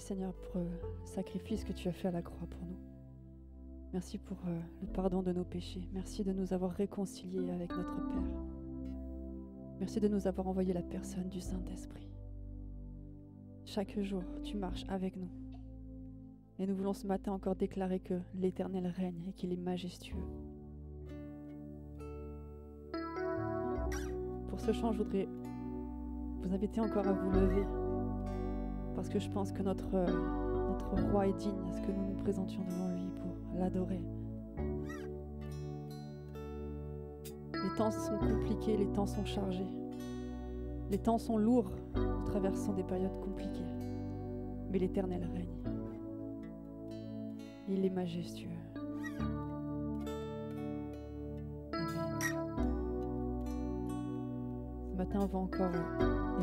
Seigneur pour le sacrifice que tu as fait à la croix pour nous. Merci pour le pardon de nos péchés. Merci de nous avoir réconciliés avec notre Père. Merci de nous avoir envoyé la personne du Saint-Esprit. Chaque jour, tu marches avec nous. Et nous voulons ce matin encore déclarer que l'Éternel règne et qu'il est majestueux. Pour ce chant, je voudrais vous inviter encore à vous lever. Parce que je pense que notre roi est digne à ce que nous nous présentions devant lui pour l'adorer. Les temps sont compliqués, les temps sont chargés. Les temps sont lourds, nous traversons des périodes compliquées. Mais l'Éternel règne. Il est majestueux. Amen. Ce matin, on va encore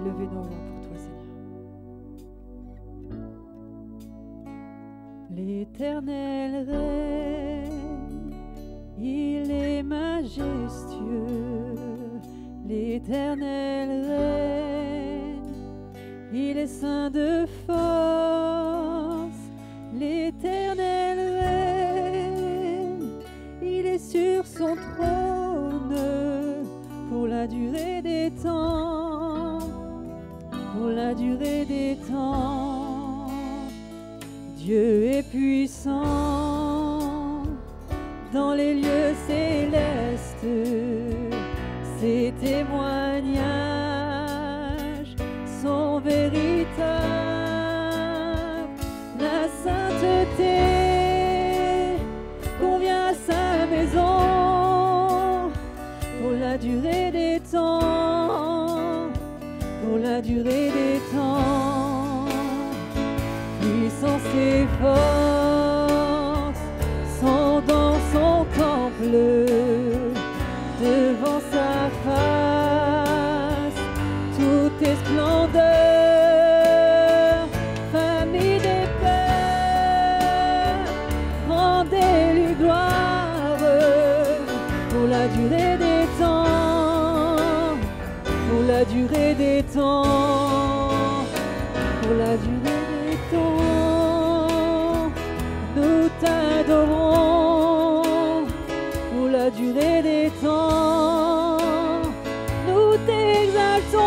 élever nos voix pour toi, Seigneur. L'Éternel règne, il est majestueux. L'Éternel règne, il est saint de force. L'Éternel règne, il est sur son trône pour la durée des temps, pour la durée des temps. Dieu est puissant dans les lieux célestes, ses témoignages sont véritables. La sainteté convient à sa maison pour la durée des temps, pour la durée des temps. Puissance et force sont dans son temple, devant sa face, toute est splendeur, famille des pères, rendez-lui gloire, pour la durée des temps, pour la durée des temps, pour la durée des temps, nous t'adorons, pour la durée des temps, nous t'exaltons,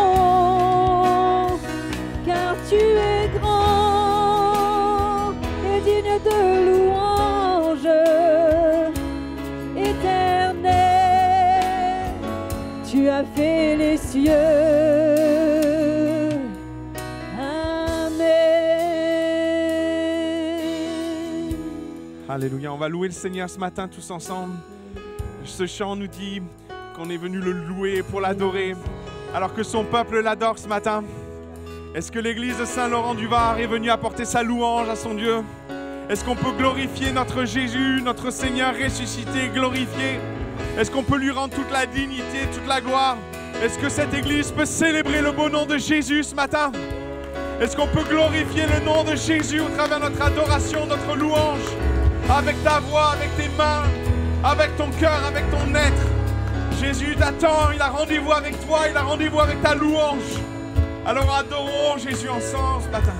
car tu es grand et digne de louange, éternel, tu as fait les cieux. Alléluia, on va louer le Seigneur ce matin tous ensemble. Ce chant nous dit qu'on est venu le louer pour l'adorer, alors que son peuple l'adore ce matin. Est-ce que l'église de Saint-Laurent-du-Var est venue apporter sa louange à son Dieu? Est-ce qu'on peut glorifier notre Jésus, notre Seigneur ressuscité, glorifié? Est-ce qu'on peut lui rendre toute la dignité, toute la gloire? Est-ce que cette église peut célébrer le beau nom de Jésus ce matin? Est-ce qu'on peut glorifier le nom de Jésus au travers de notre adoration, notre louange? Avec ta voix, avec tes mains, avec ton cœur, avec ton être. Jésus t'attend, il a rendez-vous avec toi, il a rendez-vous avec ta louange. Alors adorons Jésus ensemble ce matin.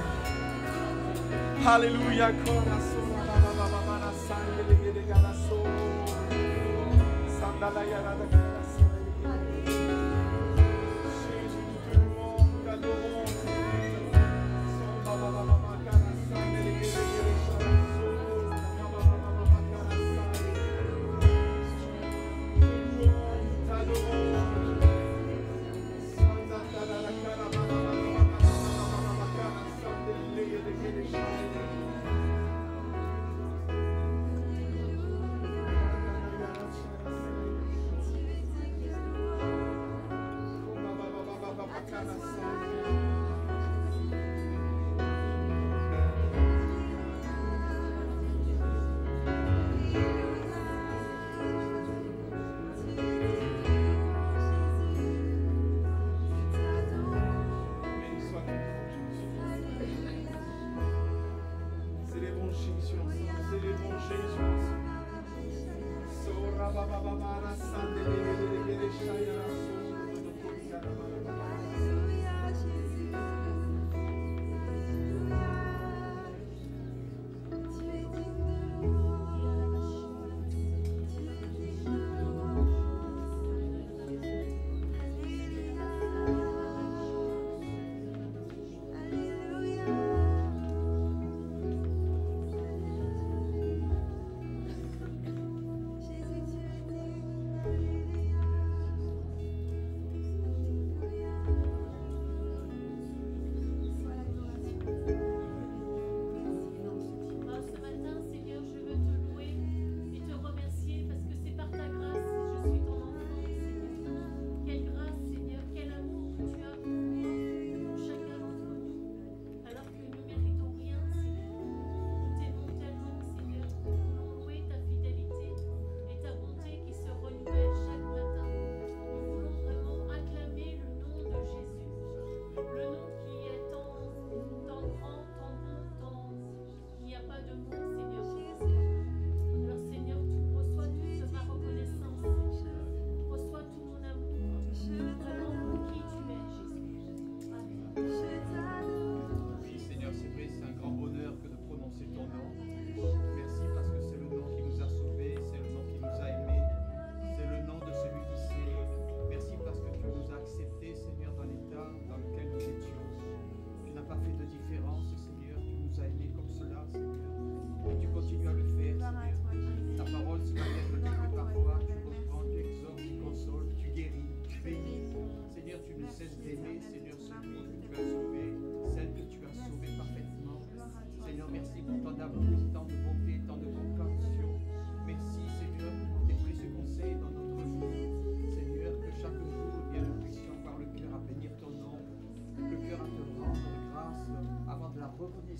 Alléluia.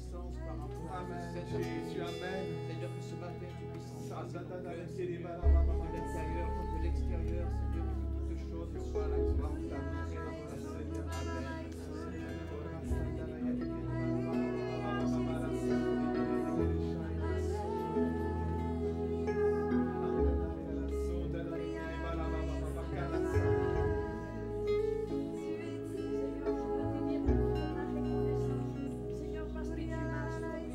puissance par rapport à Amen. cette Jésus, amen. Seigneur, que ce matin, tu puisses entrer dans nos cœurs, De Seigneur, de l'intérieur comme de l'extérieur, Seigneur, et que toutes choses soient la gloire de ta présence, Seigneur. Amen. Seigneur, parce que tu m'as sauvé.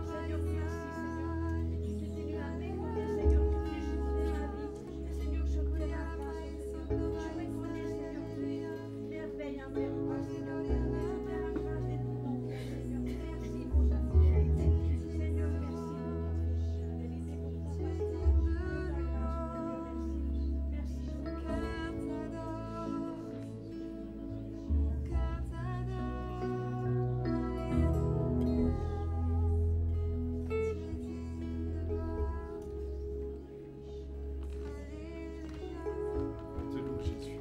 Seigneur, merci, Seigneur. Tu continues à m'écouter, Seigneur, tous les jours de ma vie. Et Seigneur, je veux la grâce, Seigneur. Je reconnais, Seigneur, que tu es merveille envers moi, Seigneur. Et je veux la grâce d'être ton Père, Seigneur. Merci pour ta fidélité. Seigneur, merci pour ta fidélité, pour ta passion, pour ta grâce, Seigneur. Merci. Merci, Nous te louons, Jésus.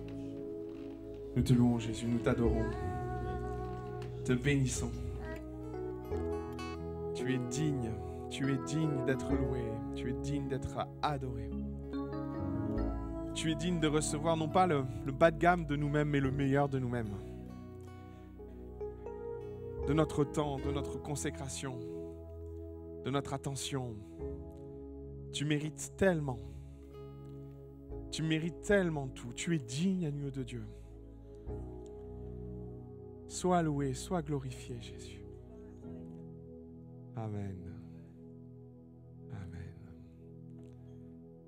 Nous te louons, Jésus. Nous t'adorons. Te bénissons. Tu es digne. Tu es digne d'être loué. Tu es digne d'être adoré. Tu es digne de recevoir non pas le bas de gamme de nous-mêmes, mais le meilleur de nous-mêmes. De notre temps, de notre consécration, de notre attention. Tu mérites tellement. Tu mérites tellement tout. Tu es digne, agneau de Dieu. Sois loué, sois glorifié, Jésus. Amen. Amen.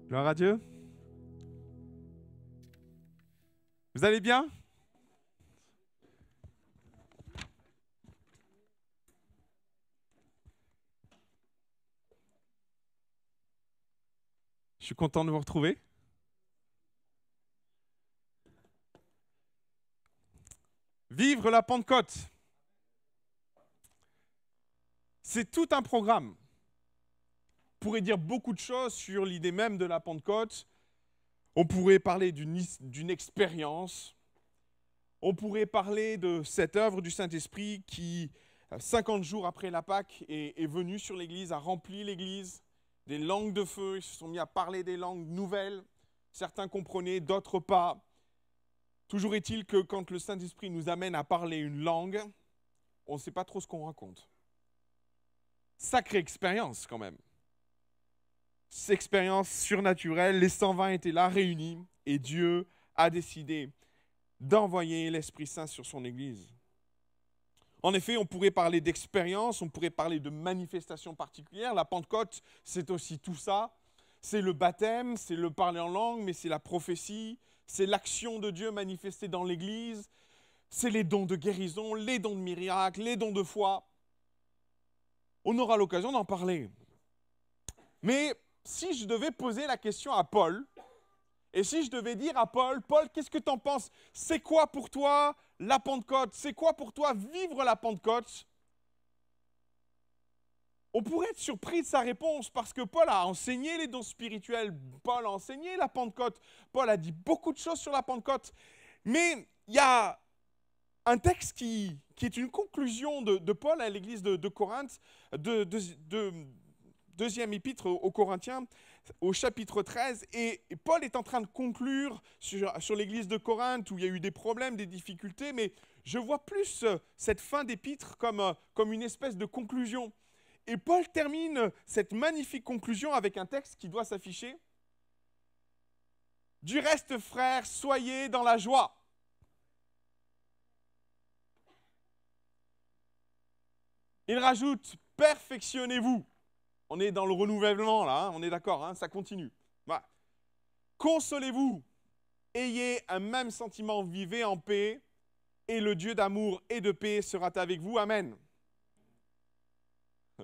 Gloire à Dieu. Vous allez bien? Je suis content de vous retrouver. Vivre la Pentecôte. C'est tout un programme. On pourrait dire beaucoup de choses sur l'idée même de la Pentecôte. On pourrait parler d'une expérience. On pourrait parler de cette œuvre du Saint-Esprit qui, 50 jours après la Pâque, est venue sur l'Église, a rempli l'Église. Des langues de feu, ils se sont mis à parler des langues nouvelles. Certains comprenaient, d'autres pas. Toujours est-il que quand le Saint-Esprit nous amène à parler une langue, on ne sait pas trop ce qu'on raconte. Sacrée expérience quand même. Cette expérience surnaturelle, les 120 étaient là réunis et Dieu a décidé d'envoyer l'Esprit Saint sur son Église. En effet, on pourrait parler d'expérience, on pourrait parler de manifestations particulières. La Pentecôte, c'est aussi tout ça. C'est le baptême, c'est le parler en langue, mais c'est la prophétie, c'est l'action de Dieu manifestée dans l'Église, c'est les dons de guérison, les dons de miracles, les dons de foi. On aura l'occasion d'en parler. Mais si je devais poser la question à Paul, et si je devais dire à Paul, Paul, qu'est-ce que tu en penses? C'est quoi pour toi la Pentecôte? C'est quoi pour toi vivre la Pentecôte? On pourrait être surpris de sa réponse parce que Paul a enseigné les dons spirituels, Paul a enseigné la Pentecôte, Paul a dit beaucoup de choses sur la Pentecôte, mais il y a un texte qui est une conclusion de Paul à l'église de Corinthe, deuxième épître aux Corinthiens, au chapitre 13, et Paul est en train de conclure sur l'église de Corinthe où il y a eu des problèmes, des difficultés, mais je vois plus cette fin d'épître comme une espèce de conclusion. Et Paul termine cette magnifique conclusion avec un texte qui doit s'afficher. « Du reste, frères, soyez dans la joie. » Il rajoute « perfectionnez-vous ». On est dans le renouvellement là, hein, on est d'accord, hein, ça continue. Voilà. « Consolez-vous, ayez un même sentiment, vivez en paix, et le Dieu d'amour et de paix sera avec vous. Amen. »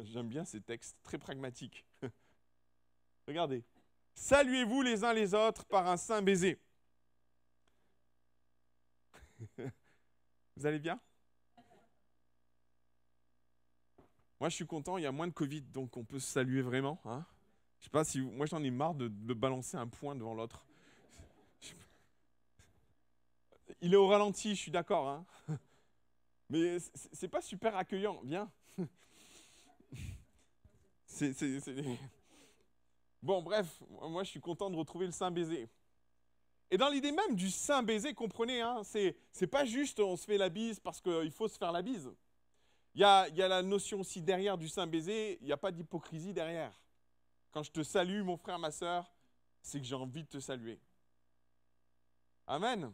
J'aime bien ces textes très pragmatiques. Regardez. « Saluez-vous les uns les autres par un saint baiser. » Vous allez bien? Moi, je suis content, il y a moins de Covid, donc on peut se saluer vraiment. Hein, je sais pas si... Moi, j'en ai marre de balancer un point devant l'autre. Il est au ralenti, je suis d'accord. Hein, mais c'est pas super accueillant. Viens. Bon, bref, moi je suis content de retrouver le saint baiser. Et dans l'idée même du saint baiser, comprenez, hein, c'est pas juste on se fait la bise parce qu'il faut se faire la bise. Il y a la notion aussi derrière du saint baiser, il n'y a pas d'hypocrisie derrière. Quand je te salue, mon frère, ma sœur, c'est que j'ai envie de te saluer. Amen.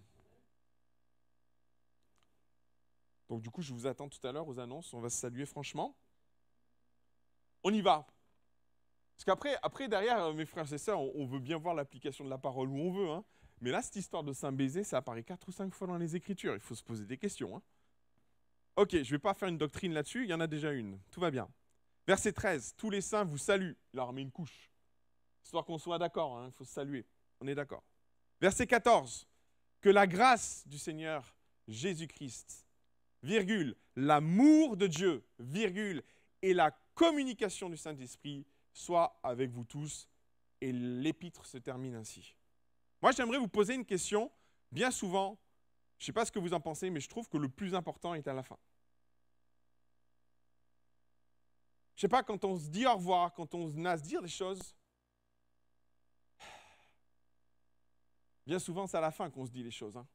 Donc du coup, je vous attends tout à l'heure aux annonces, on va se saluer franchement. On y va. Parce qu'après, derrière, mes frères et sœurs, on veut bien voir l'application de la parole où on veut, hein. Mais là, cette histoire de saint baiser, ça apparaît 4 ou 5 fois dans les Écritures. Il faut se poser des questions, hein. Ok, je ne vais pas faire une doctrine là-dessus, il y en a déjà une. Tout va bien. Verset 13, tous les saints vous saluent. Il leur met une couche. Histoire qu'on soit d'accord, hein, il faut se saluer. On est d'accord. Verset 14, que la grâce du Seigneur Jésus-Christ, virgule, l'amour de Dieu, virgule, et la communication du Saint-Esprit soit avec vous tous. Et l'épître se termine ainsi. Moi, j'aimerais vous poser une question. Bien souvent, je ne sais pas ce que vous en pensez, mais je trouve que le plus important est à la fin. Je ne sais pas, quand on se dit au revoir, quand on a à se dire des choses, bien souvent, c'est à la fin qu'on se dit les choses, hein.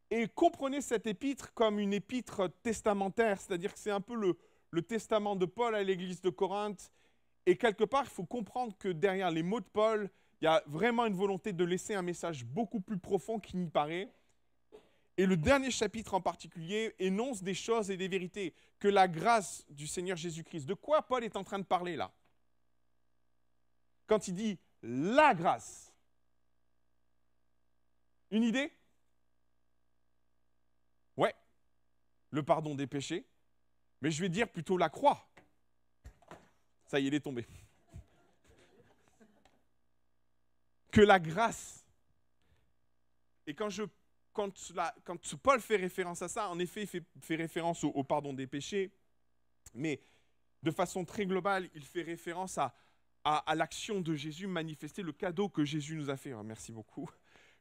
Et comprenez cette épître comme une épître testamentaire, c'est-à-dire que c'est un peu le testament de Paul à l'église de Corinthe. Et quelque part, il faut comprendre que derrière les mots de Paul, il y a vraiment une volonté de laisser un message beaucoup plus profond qu'il n'y paraît. Et le dernier chapitre en particulier énonce des choses et des vérités. Que la grâce du Seigneur Jésus-Christ. De quoi Paul est en train de parler là? Quand il dit la grâce. Une idée? Ouais, le pardon des péchés. Mais je vais dire plutôt la croix. Ça y est, il est tombé. Que la grâce. Et quand Paul fait référence à ça, en effet, il fait référence au pardon des péchés, mais de façon très globale, il fait référence à l'action de Jésus manifester le cadeau que Jésus nous a fait. Oh, merci beaucoup.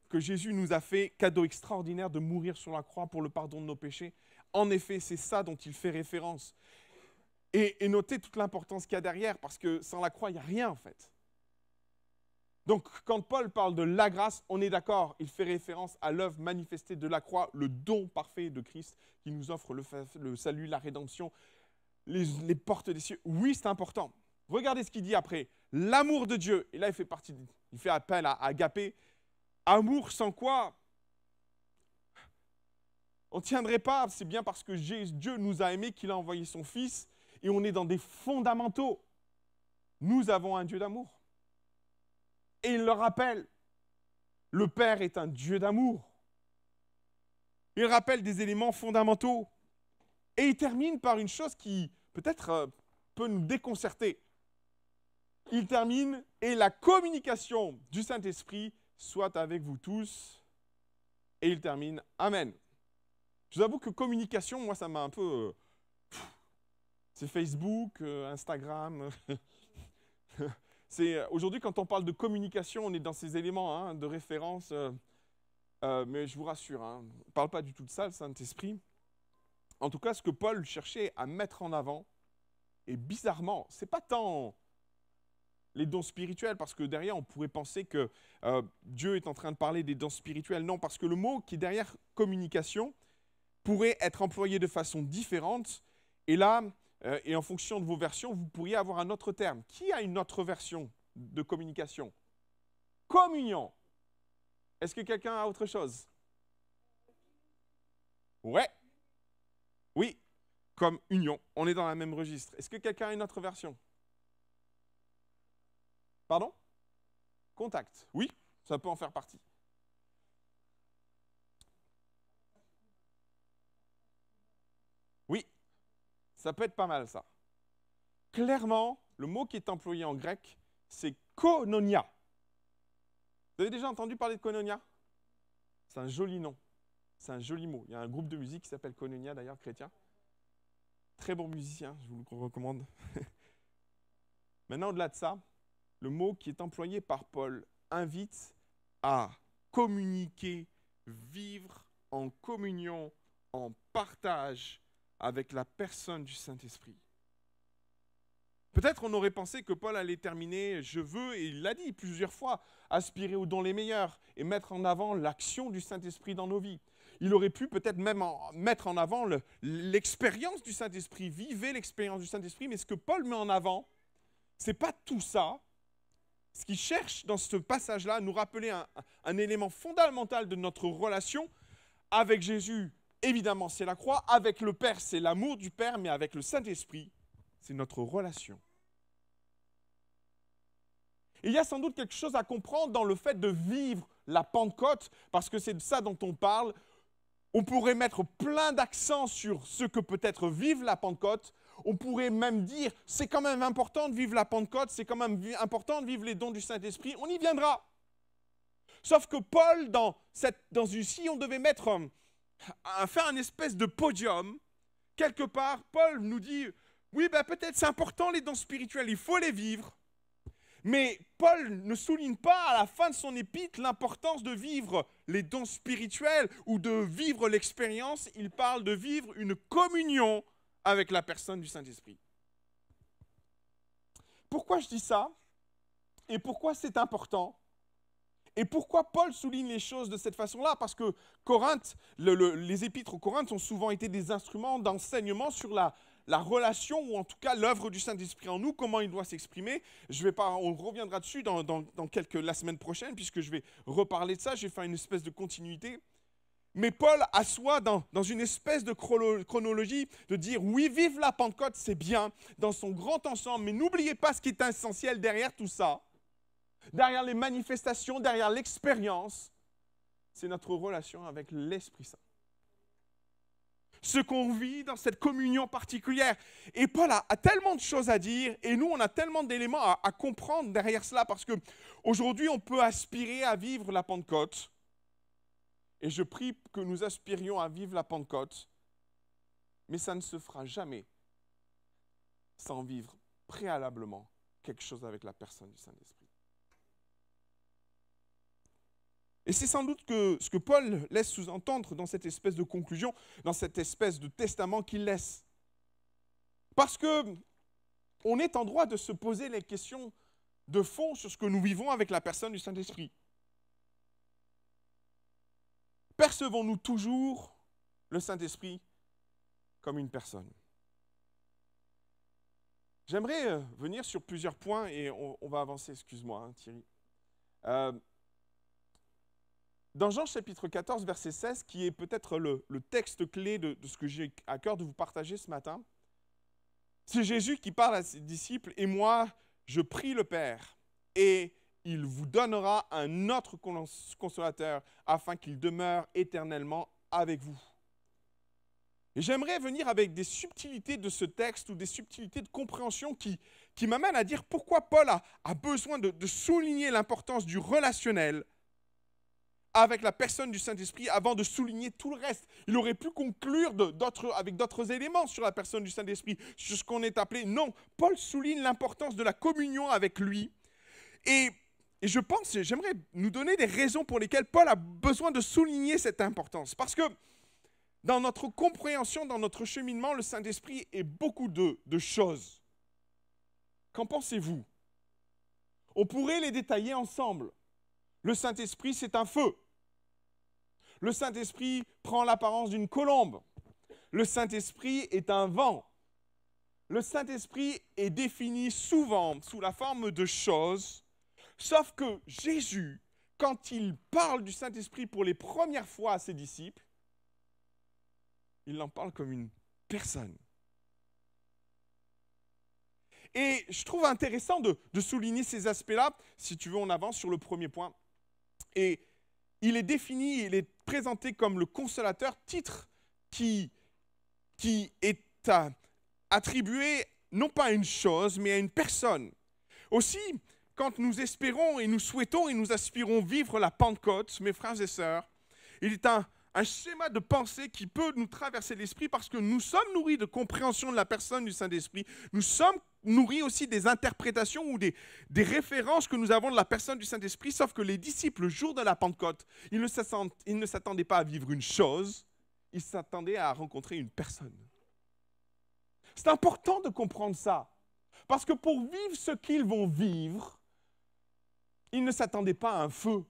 Que Jésus nous a fait, cadeau extraordinaire de mourir sur la croix pour le pardon de nos péchés. En effet, c'est ça dont il fait référence. Et notez toute l'importance qu'il y a derrière, parce que sans la croix, il n'y a rien en fait. Donc, quand Paul parle de la grâce, on est d'accord, il fait référence à l'œuvre manifestée de la croix, le don parfait de Christ qui nous offre le salut, la rédemption, les portes des cieux. Oui, c'est important. Regardez ce qu'il dit après. L'amour de Dieu, et là il fait appel à agapé. Amour sans quoi on ne tiendrait pas. C'est bien parce que Dieu nous a aimés qu'il a envoyé son Fils et on est dans des fondamentaux. Nous avons un Dieu d'amour. Et il le rappelle, le Père est un Dieu d'amour. Il rappelle des éléments fondamentaux. Et il termine par une chose qui peut-être peut nous déconcerter. Il termine « Et la communication du Saint-Esprit soit avec vous tous. » Et il termine « Amen. » Je vous avoue que communication, moi, ça m'a un peu... c'est Facebook, Instagram. Aujourd'hui, quand on parle de communication, on est dans ces éléments hein, de référence. Mais je vous rassure, hein, on ne parle pas du tout de ça, le Saint-Esprit. En tout cas, ce que Paul cherchait à mettre en avant, et bizarrement, ce n'est pas tant les dons spirituels, parce que derrière, on pourrait penser que Dieu est en train de parler des dons spirituels. Non, parce que le mot qui est derrière communication pourrait être employé de façon différente. Et là, et en fonction de vos versions, vous pourriez avoir un autre terme. Qui a une autre version de communication? Communion. Est-ce que quelqu'un a autre chose? Ouais. Oui, comme union. On est dans le même registre. Est-ce que quelqu'un a une autre version? Pardon? Contact. Oui, ça peut en faire partie. Oui, ça peut être pas mal ça. Clairement, le mot qui est employé en grec, c'est koinonia. Vous avez déjà entendu parler de koinonia? C'est un joli nom. C'est un joli mot. Il y a un groupe de musique qui s'appelle Koinonia, d'ailleurs, chrétien. Très bon musicien, je vous le recommande. Maintenant, au-delà de ça, le mot qui est employé par Paul invite à communiquer, vivre en communion, en partage avec la personne du Saint-Esprit. Peut-être on aurait pensé que Paul allait terminer « je veux », et il l'a dit plusieurs fois, aspirer aux dons les meilleurs et mettre en avant l'action du Saint-Esprit dans nos vies. Il aurait pu peut-être même mettre en avant l'expérience du Saint-Esprit, vivez l'expérience du Saint-Esprit, mais ce que Paul met en avant, ce n'est pas tout ça. Ce qu'il cherche dans ce passage-là, nous rappeler un élément fondamental de notre relation avec Jésus. Évidemment, c'est la croix. Avec le Père, c'est l'amour du Père, mais avec le Saint-Esprit, c'est notre relation. Et il y a sans doute quelque chose à comprendre dans le fait de vivre la Pentecôte, parce que c'est de ça dont on parle. On pourrait mettre plein d'accents sur ce que peut être vivre la Pentecôte. On pourrait même dire, c'est quand même important de vivre la Pentecôte, c'est quand même important de vivre les dons du Saint-Esprit. On y viendra. Sauf que Paul, si on devait faire un espèce de podium, quelque part, Paul nous dit, oui, peut-être c'est important les dons spirituels, il faut les vivre. Mais Paul ne souligne pas à la fin de son épître l'importance de vivre les dons spirituels ou de vivre l'expérience. Il parle de vivre une communion avec la personne du Saint-Esprit. Pourquoi je dis ça? Et pourquoi c'est important? Et pourquoi Paul souligne les choses de cette façon-là? Parce que Corinthe, les épîtres aux Corinthes ont souvent été des instruments d'enseignement sur la relation, ou en tout cas l'œuvre du Saint-Esprit en nous, comment il doit s'exprimer. On reviendra dessus la semaine prochaine, puisque je vais reparler de ça, je vais faire une espèce de continuité. Mais Paul assoit dans une espèce de chronologie de dire, oui, vive la Pentecôte, c'est bien, dans son grand ensemble, mais n'oubliez pas ce qui est essentiel derrière tout ça, derrière les manifestations, derrière l'expérience, c'est notre relation avec l'Esprit Saint. Ce qu'on vit dans cette communion particulière. Et Paul a tellement de choses à dire, et nous, on a tellement d'éléments à comprendre derrière cela, parce qu'aujourd'hui, on peut aspirer à vivre la Pentecôte, et je prie que nous aspirions à vivre la Pentecôte, mais ça ne se fera jamais sans vivre préalablement quelque chose avec la personne du Saint-Esprit. Et c'est sans doute ce que Paul laisse sous-entendre dans cette espèce de conclusion, dans cette espèce de testament qu'il laisse. Parce qu'on est en droit de se poser les questions de fond sur ce que nous vivons avec la personne du Saint-Esprit. Percevons-nous toujours le Saint-Esprit comme une personne? J'aimerais venir sur plusieurs points et on va avancer, excuse-moi Thierry. Dans Jean chapitre 14, verset 16, qui est peut-être le texte clé de ce que j'ai à cœur de vous partager ce matin, c'est Jésus qui parle à ses disciples, « Et moi, je prie le Père, et il vous donnera un autre consolateur, afin qu'il demeure éternellement avec vous. » Et j'aimerais venir avec des subtilités de ce texte, ou des subtilités de compréhension qui m'amènent à dire pourquoi Paul a besoin de souligner l'importance du relationnel avec la personne du Saint-Esprit avant de souligner tout le reste. Il aurait pu conclure avec d'autres éléments sur la personne du Saint-Esprit, sur ce qu'on est appelé. Non, Paul souligne l'importance de la communion avec lui. Et je pense, j'aimerais nous donner des raisons pour lesquelles Paul a besoin de souligner cette importance. Parce que dans notre compréhension, dans notre cheminement, le Saint-Esprit est beaucoup de choses. Qu'en pensez-vous? On pourrait les détailler ensemble. Le Saint-Esprit, c'est un feu. Le Saint-Esprit prend l'apparence d'une colombe. Le Saint-Esprit est un vent. Le Saint-Esprit est défini souvent sous la forme de choses, sauf que Jésus, quand il parle du Saint-Esprit pour les premières fois à ses disciples, il en parle comme une personne. Et je trouve intéressant de souligner ces aspects-là. Si tu veux, on avance sur le premier point. Et il est défini, il est présenté comme le consolateur, titre qui est attribué non pas à une chose, mais à une personne. Aussi, quand nous espérons et nous souhaitons et nous aspirons vivre la Pentecôte, mes frères et sœurs, il est un schéma de pensée qui peut nous traverser l'esprit parce que nous sommes nourris de compréhension de la personne du Saint-Esprit. Nous sommes nourris aussi des interprétations ou des références que nous avons de la personne du Saint-Esprit, sauf que les disciples, le jour de la Pentecôte, ils ne s'attendaient pas à vivre une chose, ils s'attendaient à rencontrer une personne. C'est important de comprendre ça. Parce que pour vivre ce qu'ils vont vivre, ils ne s'attendaient pas à un feu.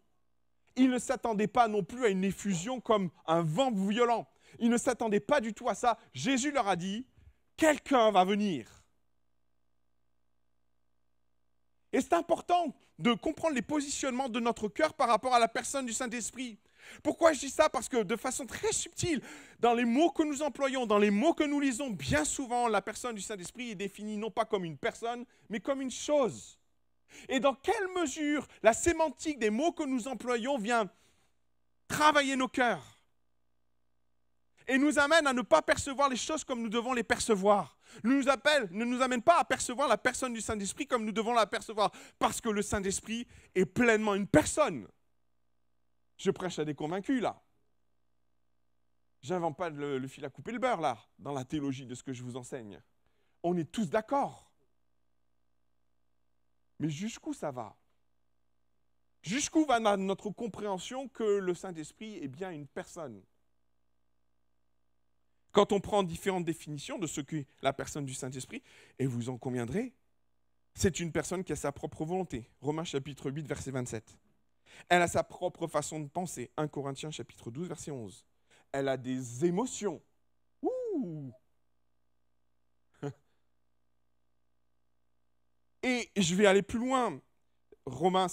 Ils ne s'attendaient pas non plus à une effusion comme un vent violent. Ils ne s'attendaient pas du tout à ça. Jésus leur a dit, quelqu'un va venir. Et c'est important de comprendre les positionnements de notre cœur par rapport à la personne du Saint-Esprit. Pourquoi je dis ça? Parce que de façon très subtile, dans les mots que nous employons, dans les mots que nous lisons, bien souvent, la personne du Saint-Esprit est définie non pas comme une personne, mais comme une chose. Et dans quelle mesure la sémantique des mots que nous employons vient travailler nos cœurs et nous amène à ne pas percevoir les choses comme nous devons les percevoir. Ne nous amène pas à percevoir la personne du Saint-Esprit comme nous devons la percevoir, parce que le Saint-Esprit est pleinement une personne. Je prêche à des convaincus, là. J'invente pas le fil à couper le beurre, là, dans la théologie de ce que je vous enseigne. On est tous d'accord. Mais jusqu'où ça va? Jusqu'où va notre compréhension que le Saint-Esprit est bien une personne? Quand on prend différentes définitions de ce qu'est la personne du Saint-Esprit, et vous en conviendrez, c'est une personne qui a sa propre volonté. Romains chapitre 8, verset 27. Elle a sa propre façon de penser. 1 Corinthiens chapitre 12, verset 11. Elle a des émotions. Ouh! Et je vais aller plus loin. Romains,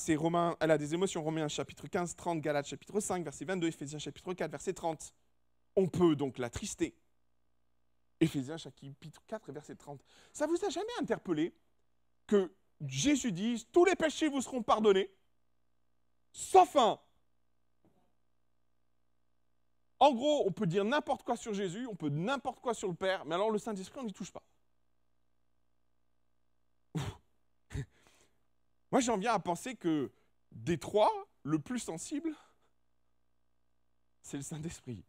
elle a des émotions. Romains chapitre 15, 30, Galates chapitre 5, verset 22, Éphésiens chapitre 4, verset 30. On peut donc l'attrister. Éphésiens chapitre 4, verset 30. Ça vous a jamais interpellé que Jésus dise « Tous les péchés vous seront pardonnés, sauf un ». En gros, on peut dire n'importe quoi sur Jésus, on peut dire n'importe quoi sur le Père, mais alors le Saint-Esprit, on n'y touche pas. Moi, j'en viens à penser que des trois, le plus sensible, c'est le Saint-Esprit.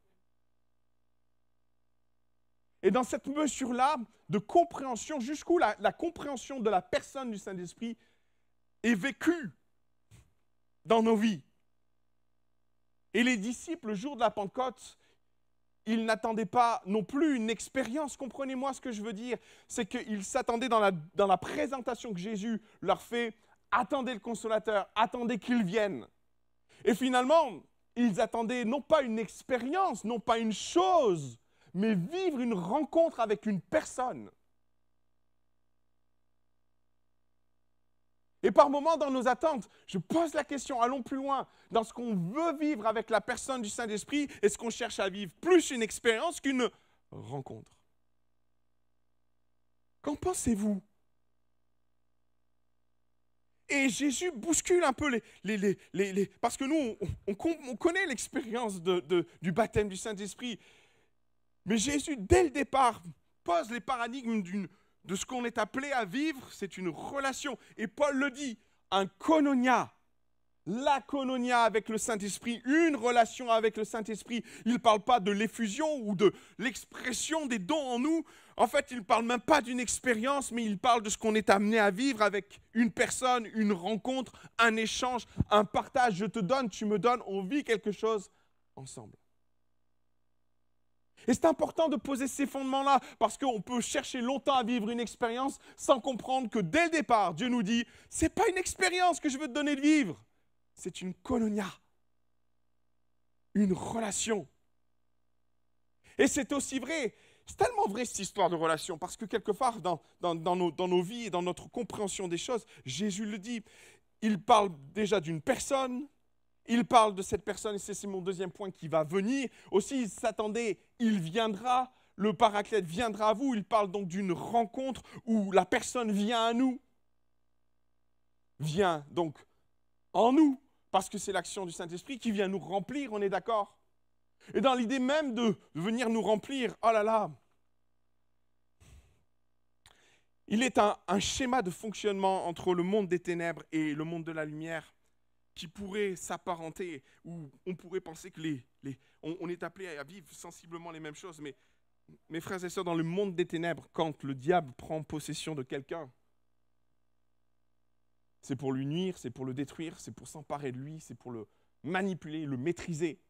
Et dans cette mesure-là de compréhension, jusqu'où la compréhension de la personne du Saint-Esprit est vécue dans nos vies. Et les disciples, le jour de la Pentecôte, ils n'attendaient pas non plus une expérience. Comprenez-moi ce que je veux dire. C'est qu'ils s'attendaient dans la présentation que Jésus leur fait. Attendez le Consolateur, attendez qu'il vienne. Et finalement, ils attendaient non pas une expérience, non pas une chose, mais vivre une rencontre avec une personne. Et par moments, dans nos attentes, je pose la question, allons plus loin. Dans ce qu'on veut vivre avec la personne du Saint-Esprit, est-ce qu'on cherche à vivre plus une expérience qu'une rencontre? Qu'en pensez-vous? Et Jésus bouscule un peu parce que nous, on connaît l'expérience du baptême du Saint-Esprit. Mais Jésus, dès le départ, pose les paradigmes de ce qu'on est appelé à vivre. C'est une relation. Et Paul le dit, un koinonia. La koinonia avec le Saint-Esprit, une relation avec le Saint-Esprit. Il ne parle pas de l'effusion ou de l'expression des dons en nous. En fait, il ne parle même pas d'une expérience, mais il parle de ce qu'on est amené à vivre avec une personne, une rencontre, un échange, un partage. Je te donne, tu me donnes, on vit quelque chose ensemble. Et c'est important de poser ces fondements-là, parce qu'on peut chercher longtemps à vivre une expérience sans comprendre que dès le départ, Dieu nous dit, ce n'est pas une expérience que je veux te donner de vivre, c'est une koinonia, une relation. Et c'est aussi vrai, c'est tellement vrai cette histoire de relation, parce que quelque part dans nos vies et dans notre compréhension des choses, Jésus le dit, il parle déjà d'une personne, il parle de cette personne, et c'est mon deuxième point qui va venir. Aussi, il s'attendait, il viendra, le Paraclète viendra à vous. Il parle donc d'une rencontre où la personne vient à nous. Vient donc en nous, parce que c'est l'action du Saint-Esprit qui vient nous remplir, on est d'accord? Et dans l'idée même de venir nous remplir, oh là là, il est un schéma de fonctionnement entre le monde des ténèbres et le monde de la lumière qui pourrait s'apparenter, ou on pourrait penser que on est appelé à vivre sensiblement les mêmes choses, mais mes frères et sœurs, dans le monde des ténèbres, quand le diable prend possession de quelqu'un, c'est pour lui nuire, c'est pour le détruire, c'est pour s'emparer de lui, c'est pour le manipuler, le maîtriser.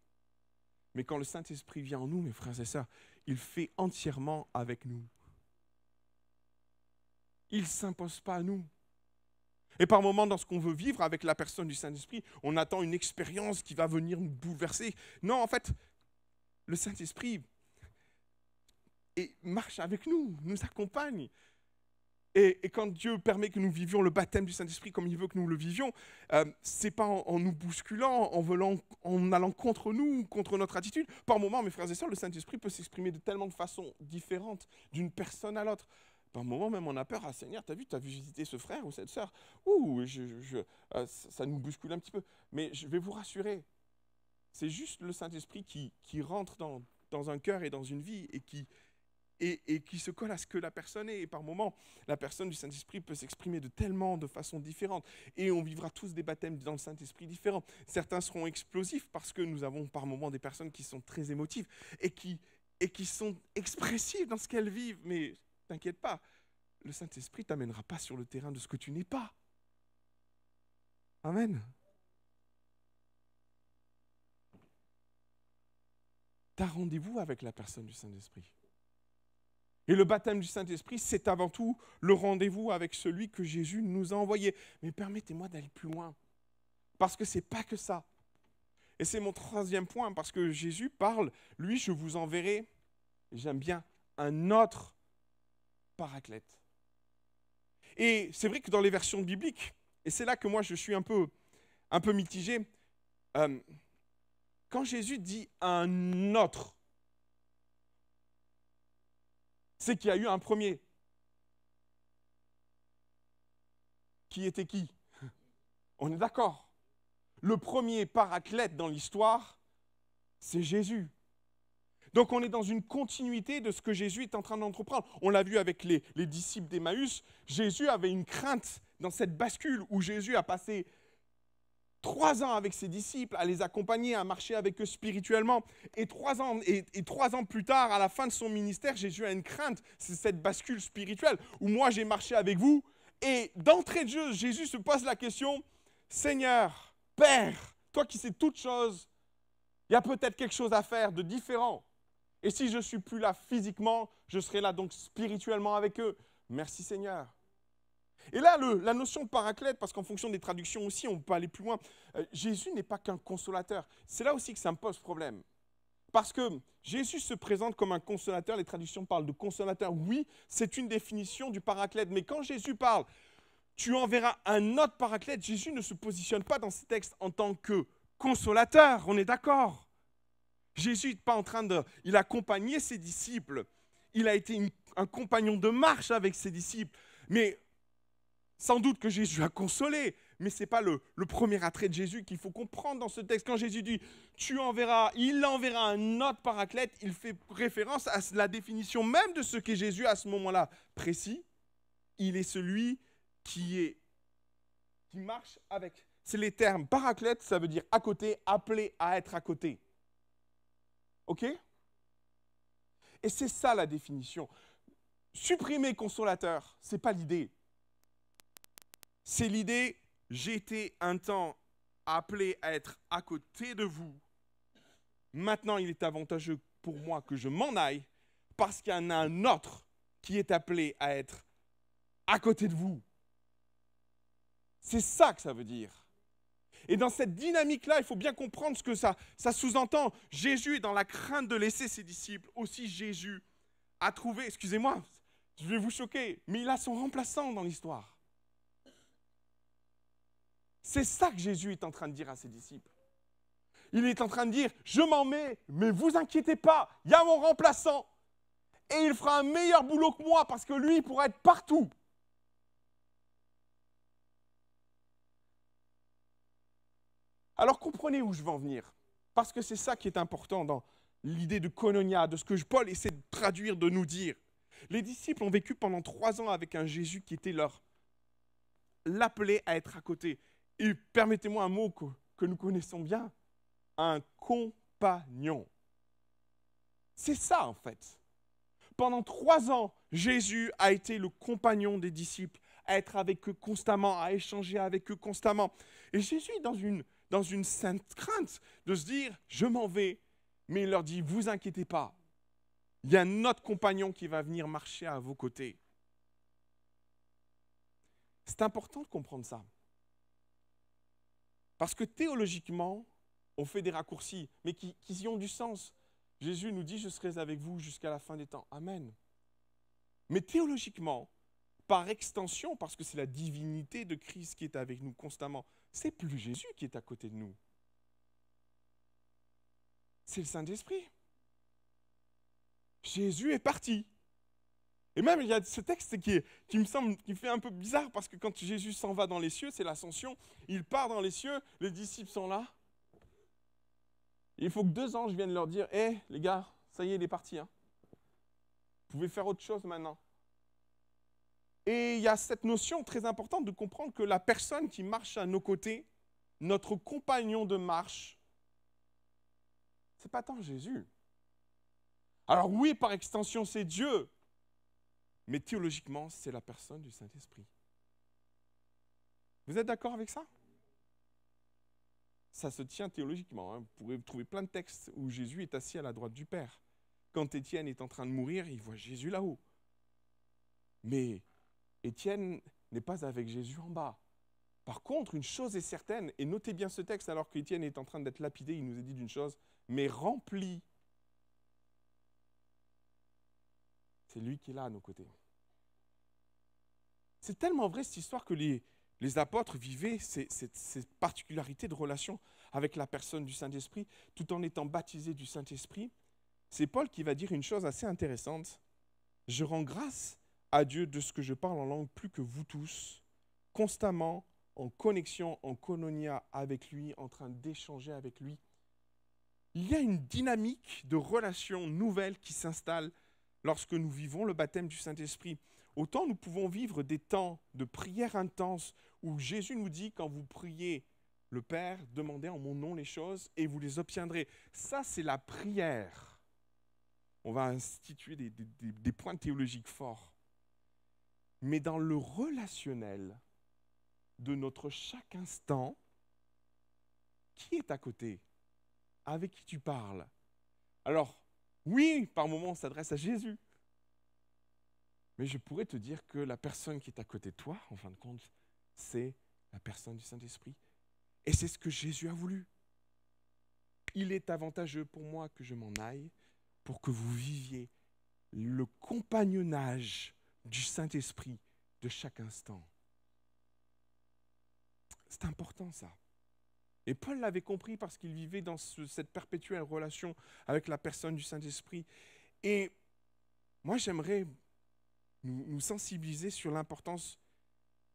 Mais quand le Saint-Esprit vient en nous, mes frères et sœurs, il fait entièrement avec nous. Il ne s'impose pas à nous. Et par moments, dans ce qu'on veut vivre avec la personne du Saint-Esprit, on attend une expérience qui va venir nous bouleverser. Non, en fait, le Saint-Esprit marche avec nous, nous accompagne. Et quand Dieu permet que nous vivions le baptême du Saint-Esprit comme il veut que nous le vivions, ce n'est pas en nous bousculant, en allant contre nous, contre notre attitude. Par moments, mes frères et sœurs, le Saint-Esprit peut s'exprimer de tellement de façons différentes d'une personne à l'autre. Par moments, même on a peur. Ah Seigneur, tu as vu visiter ce frère ou cette sœur? Ouh, ça nous bouscule un petit peu. Mais je vais vous rassurer, c'est juste le Saint-Esprit qui rentre dans un cœur et dans une vie et qui se colle à ce que la personne est. Et par moments, la personne du Saint-Esprit peut s'exprimer de façons différentes. Et on vivra tous des baptêmes dans le Saint-Esprit différents. Certains seront explosifs parce que nous avons par moments des personnes qui sont très émotives et qui sont expressives dans ce qu'elles vivent. Mais t'inquiète pas, le Saint-Esprit ne t'amènera pas sur le terrain de ce que tu n'es pas. Amen. Tu as rendez-vous avec la personne du Saint-Esprit. Et le baptême du Saint-Esprit, c'est avant tout le rendez-vous avec celui que Jésus nous a envoyé. Mais permettez-moi d'aller plus loin, parce que ce n'est pas que ça. Et c'est mon troisième point, parce que Jésus parle, lui, je vous enverrai, j'aime bien, un autre paraclète. Et c'est vrai que dans les versions bibliques, et c'est là que moi je suis un peu mitigé, quand Jésus dit un autre, c'est qu'il y a eu un premier. Qui était qui? On est d'accord. Le premier paraclète dans l'histoire, c'est Jésus. Donc on est dans une continuité de ce que Jésus est en train d'entreprendre. On l'a vu avec les disciples d'Emmaüs. Jésus avait une crainte dans cette bascule où Jésus a passé 3 ans avec ses disciples, à les accompagner, à marcher avec eux spirituellement. Et 3 ans plus tard, à la fin de son ministère, Jésus a une crainte. C'est cette bascule spirituelle où moi j'ai marché avec vous. Et d'entrée de jeu, Jésus se pose la question, Seigneur, Père, toi qui sais toutes choses, il y a peut-être quelque chose à faire de différent. Et si je ne suis plus là physiquement, je serai là donc spirituellement avec eux. Merci Seigneur. Et là, la notion de paraclète, parce qu'en fonction des traductions aussi, on peut aller plus loin. Jésus n'est pas qu'un consolateur. C'est là aussi que ça me pose problème. Parce que Jésus se présente comme un consolateur, les traductions parlent de consolateur. Oui, c'est une définition du paraclète. Mais quand Jésus parle, tu enverras un autre paraclète, Jésus ne se positionne pas dans ce texte en tant que consolateur, on est d'accord. Jésus n'est pas en train de... Il a accompagné ses disciples. Il a été un compagnon de marche avec ses disciples. Mais sans doute que Jésus a consolé. Mais ce n'est pas le premier attrait de Jésus qu'il faut comprendre dans ce texte. Quand Jésus dit « il enverra un autre paraclète », il fait référence à la définition même de ce qu'est Jésus à ce moment-là précis. Il est celui qui marche avec. C'est les termes paraclète, ça veut dire à côté, appelé à être à côté. OK? Et c'est ça la définition. Supprimer consolateur, ce n'est pas l'idée. C'est l'idée, j'ai été un temps appelé à être à côté de vous. Maintenant, il est avantageux pour moi que je m'en aille parce qu'il y en a un autre qui est appelé à être à côté de vous. C'est ça que ça veut dire. Et dans cette dynamique-là, il faut bien comprendre ce que ça sous-entend. Jésus est dans la crainte de laisser ses disciples. Aussi, Jésus a trouvé, excusez-moi, je vais vous choquer, mais il a son remplaçant dans l'histoire. C'est ça que Jésus est en train de dire à ses disciples. Il est en train de dire, je m'en mets, mais vous inquiétez pas, il y a mon remplaçant. Et il fera un meilleur boulot que moi parce que lui, il pourra être partout. Alors comprenez où je veux en venir. Parce que c'est ça qui est important dans l'idée de koinonia, de ce que Paul essaie de traduire, de nous dire. Les disciples ont vécu pendant 3 ans avec un Jésus qui était l'appelé à être à côté. Et permettez-moi un mot que nous connaissons bien, un compagnon. C'est ça en fait. Pendant 3 ans, Jésus a été le compagnon des disciples, à être avec eux constamment, à échanger avec eux constamment. Et Jésus est dans une sainte crainte de se dire, je m'en vais, mais il leur dit, vous inquiétez pas, il y a un autre compagnon qui va venir marcher à vos côtés. C'est important de comprendre ça. Parce que théologiquement, on fait des raccourcis, mais qui y ont du sens. Jésus nous dit, je serai avec vous jusqu'à la fin des temps. Amen. Mais théologiquement, par extension, parce que c'est la divinité de Christ qui est avec nous constamment, c'est plus Jésus qui est à côté de nous. C'est le Saint-Esprit. Jésus est parti. Et même, il y a ce texte qui me semble, qui fait un peu bizarre, parce que quand Jésus s'en va dans les cieux, c'est l'ascension, il part dans les cieux, les disciples sont là. Il faut que 2 anges viennent leur dire, hé, les gars, ça y est, il est parti. Hein. Vous pouvez faire autre chose maintenant. Et il y a cette notion très importante de comprendre que la personne qui marche à nos côtés, notre compagnon de marche, ce n'est pas tant Jésus. Alors oui, par extension, c'est Dieu. Mais théologiquement, c'est la personne du Saint-Esprit. Vous êtes d'accord avec ça? Ça se tient théologiquement. Hein. Vous pourrez trouver plein de textes où Jésus est assis à la droite du Père. Quand Étienne est en train de mourir, il voit Jésus là-haut. Mais Étienne n'est pas avec Jésus en bas. Par contre, une chose est certaine, et notez bien ce texte alors qu'Étienne est en train d'être lapidé, il nous est dit d'une chose, mais rempli. C'est lui qui est là à nos côtés. C'est tellement vrai cette histoire que les apôtres vivaient ces particularités de relation avec la personne du Saint-Esprit, tout en étant baptisés du Saint-Esprit. C'est Paul qui va dire une chose assez intéressante. Je rends grâce à Dieu de ce que je parle en langue plus que vous tous, constamment en connexion, en koinonia avec lui, en train d'échanger avec lui. Il y a une dynamique de relation nouvelle qui s'installe lorsque nous vivons le baptême du Saint-Esprit. Autant nous pouvons vivre des temps de prière intense où Jésus nous dit, quand vous priez le Père, demandez en mon nom les choses et vous les obtiendrez. Ça, c'est la prière. On va instituer des points théologiques forts. Mais dans le relationnel de notre chaque instant, qui est à côté? Avec qui tu parles? Alors, oui, par moments, on s'adresse à Jésus. Mais je pourrais te dire que la personne qui est à côté de toi, en fin de compte, c'est la personne du Saint-Esprit. Et c'est ce que Jésus a voulu. Il est avantageux pour moi que je m'en aille pour que vous viviez le compagnonnage du Saint-Esprit de chaque instant. C'est important ça. Et Paul l'avait compris parce qu'il vivait dans cette perpétuelle relation avec la personne du Saint-Esprit. Et moi, j'aimerais nous sensibiliser sur l'importance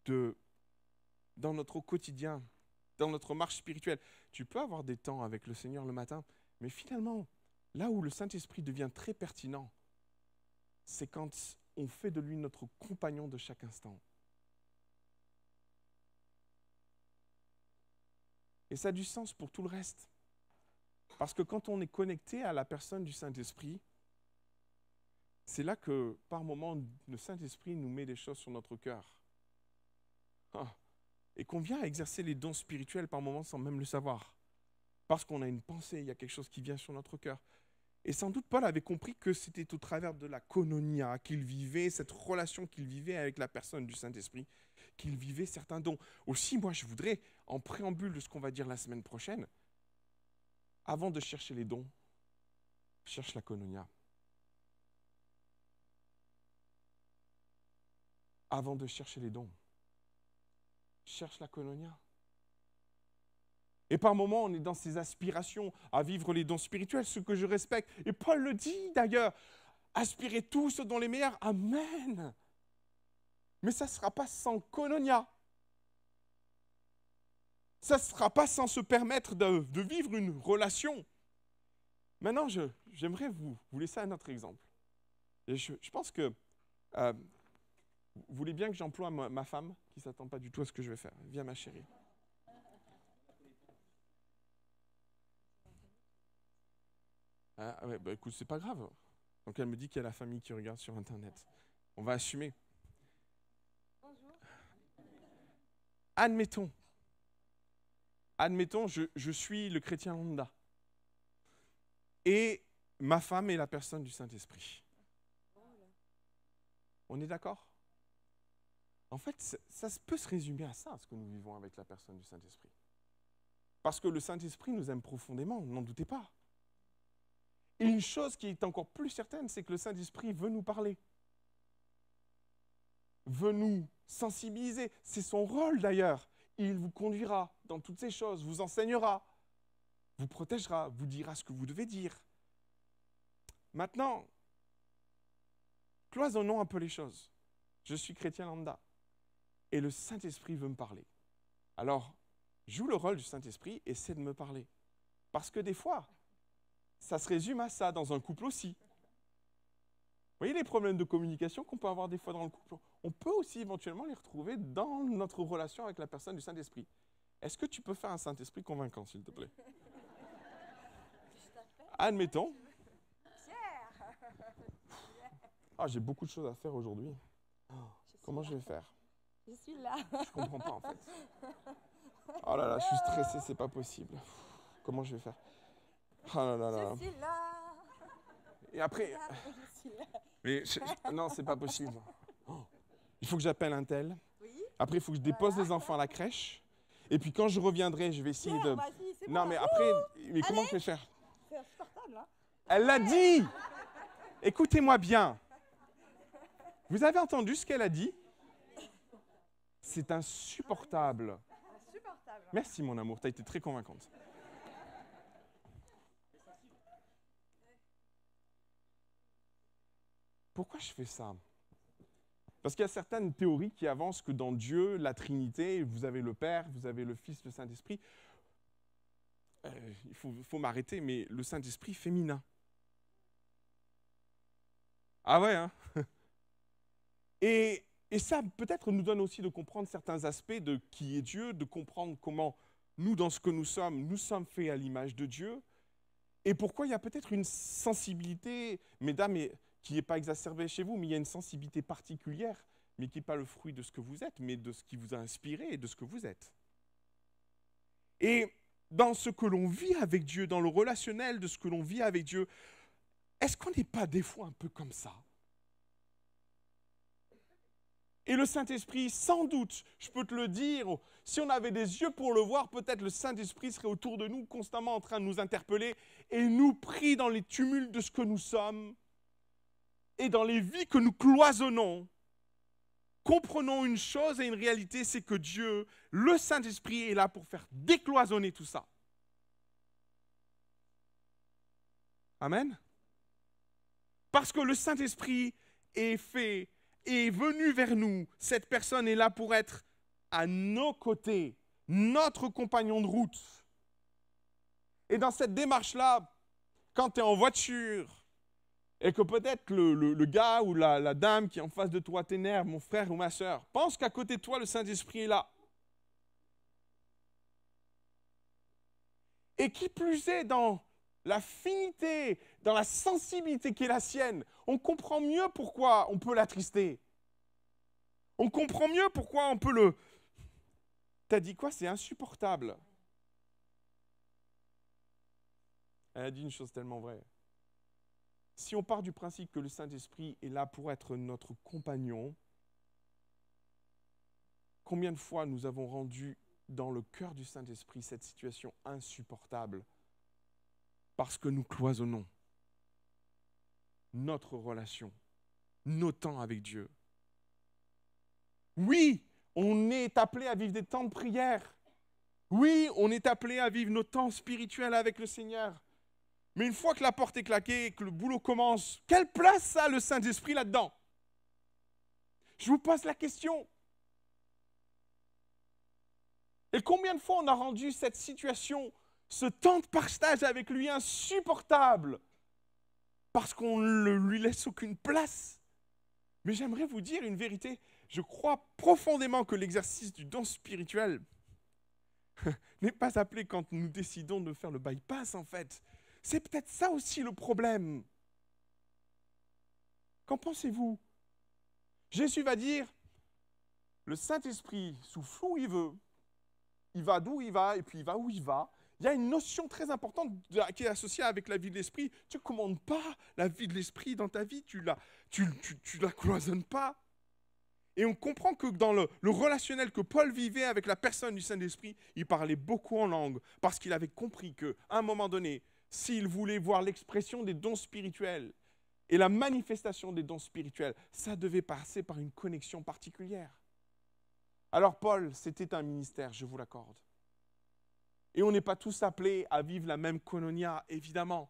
dans notre quotidien, dans notre marche spirituelle. Tu peux avoir des temps avec le Seigneur le matin, mais finalement, là où le Saint-Esprit devient très pertinent, c'est quand on fait de lui notre compagnon de chaque instant. Et ça a du sens pour tout le reste. Parce que quand on est connecté à la personne du Saint-Esprit, c'est là que, par moments, le Saint-Esprit nous met des choses sur notre cœur. Et qu'on vient exercer les dons spirituels par moments sans même le savoir. Parce qu'on a une pensée, il y a quelque chose qui vient sur notre cœur. Et sans doute, Paul avait compris que c'était au travers de la koinonia qu'il vivait, cette relation qu'il vivait avec la personne du Saint-Esprit, qu'il vivait certains dons. Aussi, moi, je voudrais, en préambule de ce qu'on va dire la semaine prochaine, avant de chercher les dons, cherche la koinonia. Avant de chercher les dons, cherche la koinonia. Et par moments, on est dans ces aspirations à vivre les dons spirituels, ce que je respecte. Et Paul le dit d'ailleurs, aspirez tous aux dons les meilleurs. Amen. Mais ça ne sera pas sans koinonia. Ça ne sera pas sans se permettre de vivre une relation. Maintenant, j'aimerais vous laisser un autre exemple. Et je pense que vous voulez bien que j'emploie ma femme, qui ne s'attend pas du tout à ce que je vais faire. Viens, ma chérie. Ah ouais, bah écoute, c'est pas grave. Donc elle me dit qu'il y a la famille qui regarde sur Internet. On va assumer. Bonjour. Admettons, je suis le chrétien lambda. Et ma femme est la personne du Saint-Esprit. On est d'accord? En fait, ça peut se résumer à ça, ce que nous vivons avec la personne du Saint-Esprit. Parce que le Saint-Esprit nous aime profondément, n'en doutez pas. Et une chose qui est encore plus certaine, c'est que le Saint-Esprit veut nous parler, veut nous sensibiliser. C'est son rôle d'ailleurs. Il vous conduira dans toutes ces choses, vous enseignera, vous protégera, vous dira ce que vous devez dire. Maintenant, cloisonnons un peu les choses. Je suis chrétien lambda et le Saint-Esprit veut me parler. Alors, joue le rôle du Saint-Esprit, essaie de me parler. Parce que des fois, ça se résume à ça, dans un couple aussi. Vous voyez les problèmes de communication qu'on peut avoir des fois dans le couple? On peut aussi éventuellement les retrouver dans notre relation avec la personne du Saint-Esprit. Est-ce que tu peux faire un Saint-Esprit convaincant, s'il te plaît? Admettons. Ah, j'ai beaucoup de choses à faire aujourd'hui. Comment je vais faire? Je suis là. Je comprends pas en fait. Oh là là, je suis stressé, c'est pas possible. Comment je vais faire? Oh là là là. Je suis là. Et après, Je suis là. mais non, c'est pas possible. Oh. Il faut que j'appelle un tel. Oui. Après, il faut que je dépose les enfants à la crèche. Et puis quand je reviendrai, je vais essayer de. Vas-y, c'est Non, bon. mais après, mais comment je vais faire? C'est insupportable, hein. Elle l'a dit. Écoutez-moi bien. Vous avez entendu ce qu'elle a dit? C'est insupportable. Insupportable. Merci mon amour, tu as été très convaincante. Pourquoi je fais ça? Parce qu'il y a certaines théories qui avancent que dans Dieu, la Trinité, vous avez le Père, vous avez le Fils, le Saint-Esprit. Il faut m'arrêter, mais le Saint-Esprit féminin. Ah ouais, hein? Et ça, peut-être, nous donne aussi de comprendre certains aspects de qui est Dieu, de comprendre comment nous, dans ce que nous sommes faits à l'image de Dieu. Et pourquoi il y a peut-être une sensibilité, mesdames, qui n'est pas exacerbée chez vous, mais il y a une sensibilité particulière, mais qui n'est pas le fruit de ce que vous êtes, mais de ce qui vous a inspiré et de ce que vous êtes. Et dans ce que l'on vit avec Dieu, dans le relationnel de ce que l'on vit avec Dieu, est-ce qu'on n'est pas des fois un peu comme ça? Et le Saint-Esprit, sans doute, je peux te le dire, si on avait des yeux pour le voir, peut-être le Saint-Esprit serait autour de nous, constamment en train de nous interpeller et nous prie dans les tumultes de ce que nous sommes et dans les vies que nous cloisonnons. Comprenons une chose et une réalité, c'est que Dieu, le Saint-Esprit, est là pour faire décloisonner tout ça. Amen. Parce que le Saint-Esprit est fait, est venu vers nous. Cette personne est là pour être à nos côtés, notre compagnon de route. Et dans cette démarche-là, quand tu es en voiture, et que peut-être le gars ou la dame qui est en face de toi t'énerve, mon frère ou ma soeur, pense qu'à côté de toi, le Saint-Esprit est là. Et qui plus est, dans la finité, dans la sensibilité qui est la sienne, on comprend mieux pourquoi on peut l'attrister. On comprend mieux pourquoi on peut le... T'as dit quoi? C'est insupportable. Elle a dit une chose tellement vraie. Si on part du principe que le Saint-Esprit est là pour être notre compagnon, combien de fois nous avons rendu dans le cœur du Saint-Esprit cette situation insupportable parce que nous cloisonnons notre relation, nos temps avec Dieu. Oui, on est appelé à vivre des temps de prière. Oui, on est appelé à vivre nos temps spirituels avec le Seigneur. Mais une fois que la porte est claquée et que le boulot commence, quelle place a le Saint-Esprit là-dedans? Je vous pose la question. Et combien de fois on a rendu cette situation, ce temps de partage avec lui insupportable parce qu'on ne lui laisse aucune place? Mais j'aimerais vous dire une vérité. Je crois profondément que l'exercice du don spirituel n'est pas appelé quand nous décidons de faire le bypass en fait. C'est peut-être ça aussi le problème. Qu'en pensez-vous? Jésus va dire, le Saint-Esprit souffle où il veut, il va d'où il va et puis il va où il va. Il y a une notion très importante qui est associée avec la vie de l'Esprit. Tu ne commandes pas la vie de l'Esprit dans ta vie, tu la cloisonnes pas. Et on comprend que dans le relationnel que Paul vivait avec la personne du Saint-Esprit, il parlait beaucoup en langue parce qu'il avait compris qu'à un moment donné, s'il voulait voir l'expression des dons spirituels et la manifestation des dons spirituels, ça devait passer par une connexion particulière. Alors Paul, c'était un ministère, je vous l'accorde. Et on n'est pas tous appelés à vivre la même koinonia, évidemment.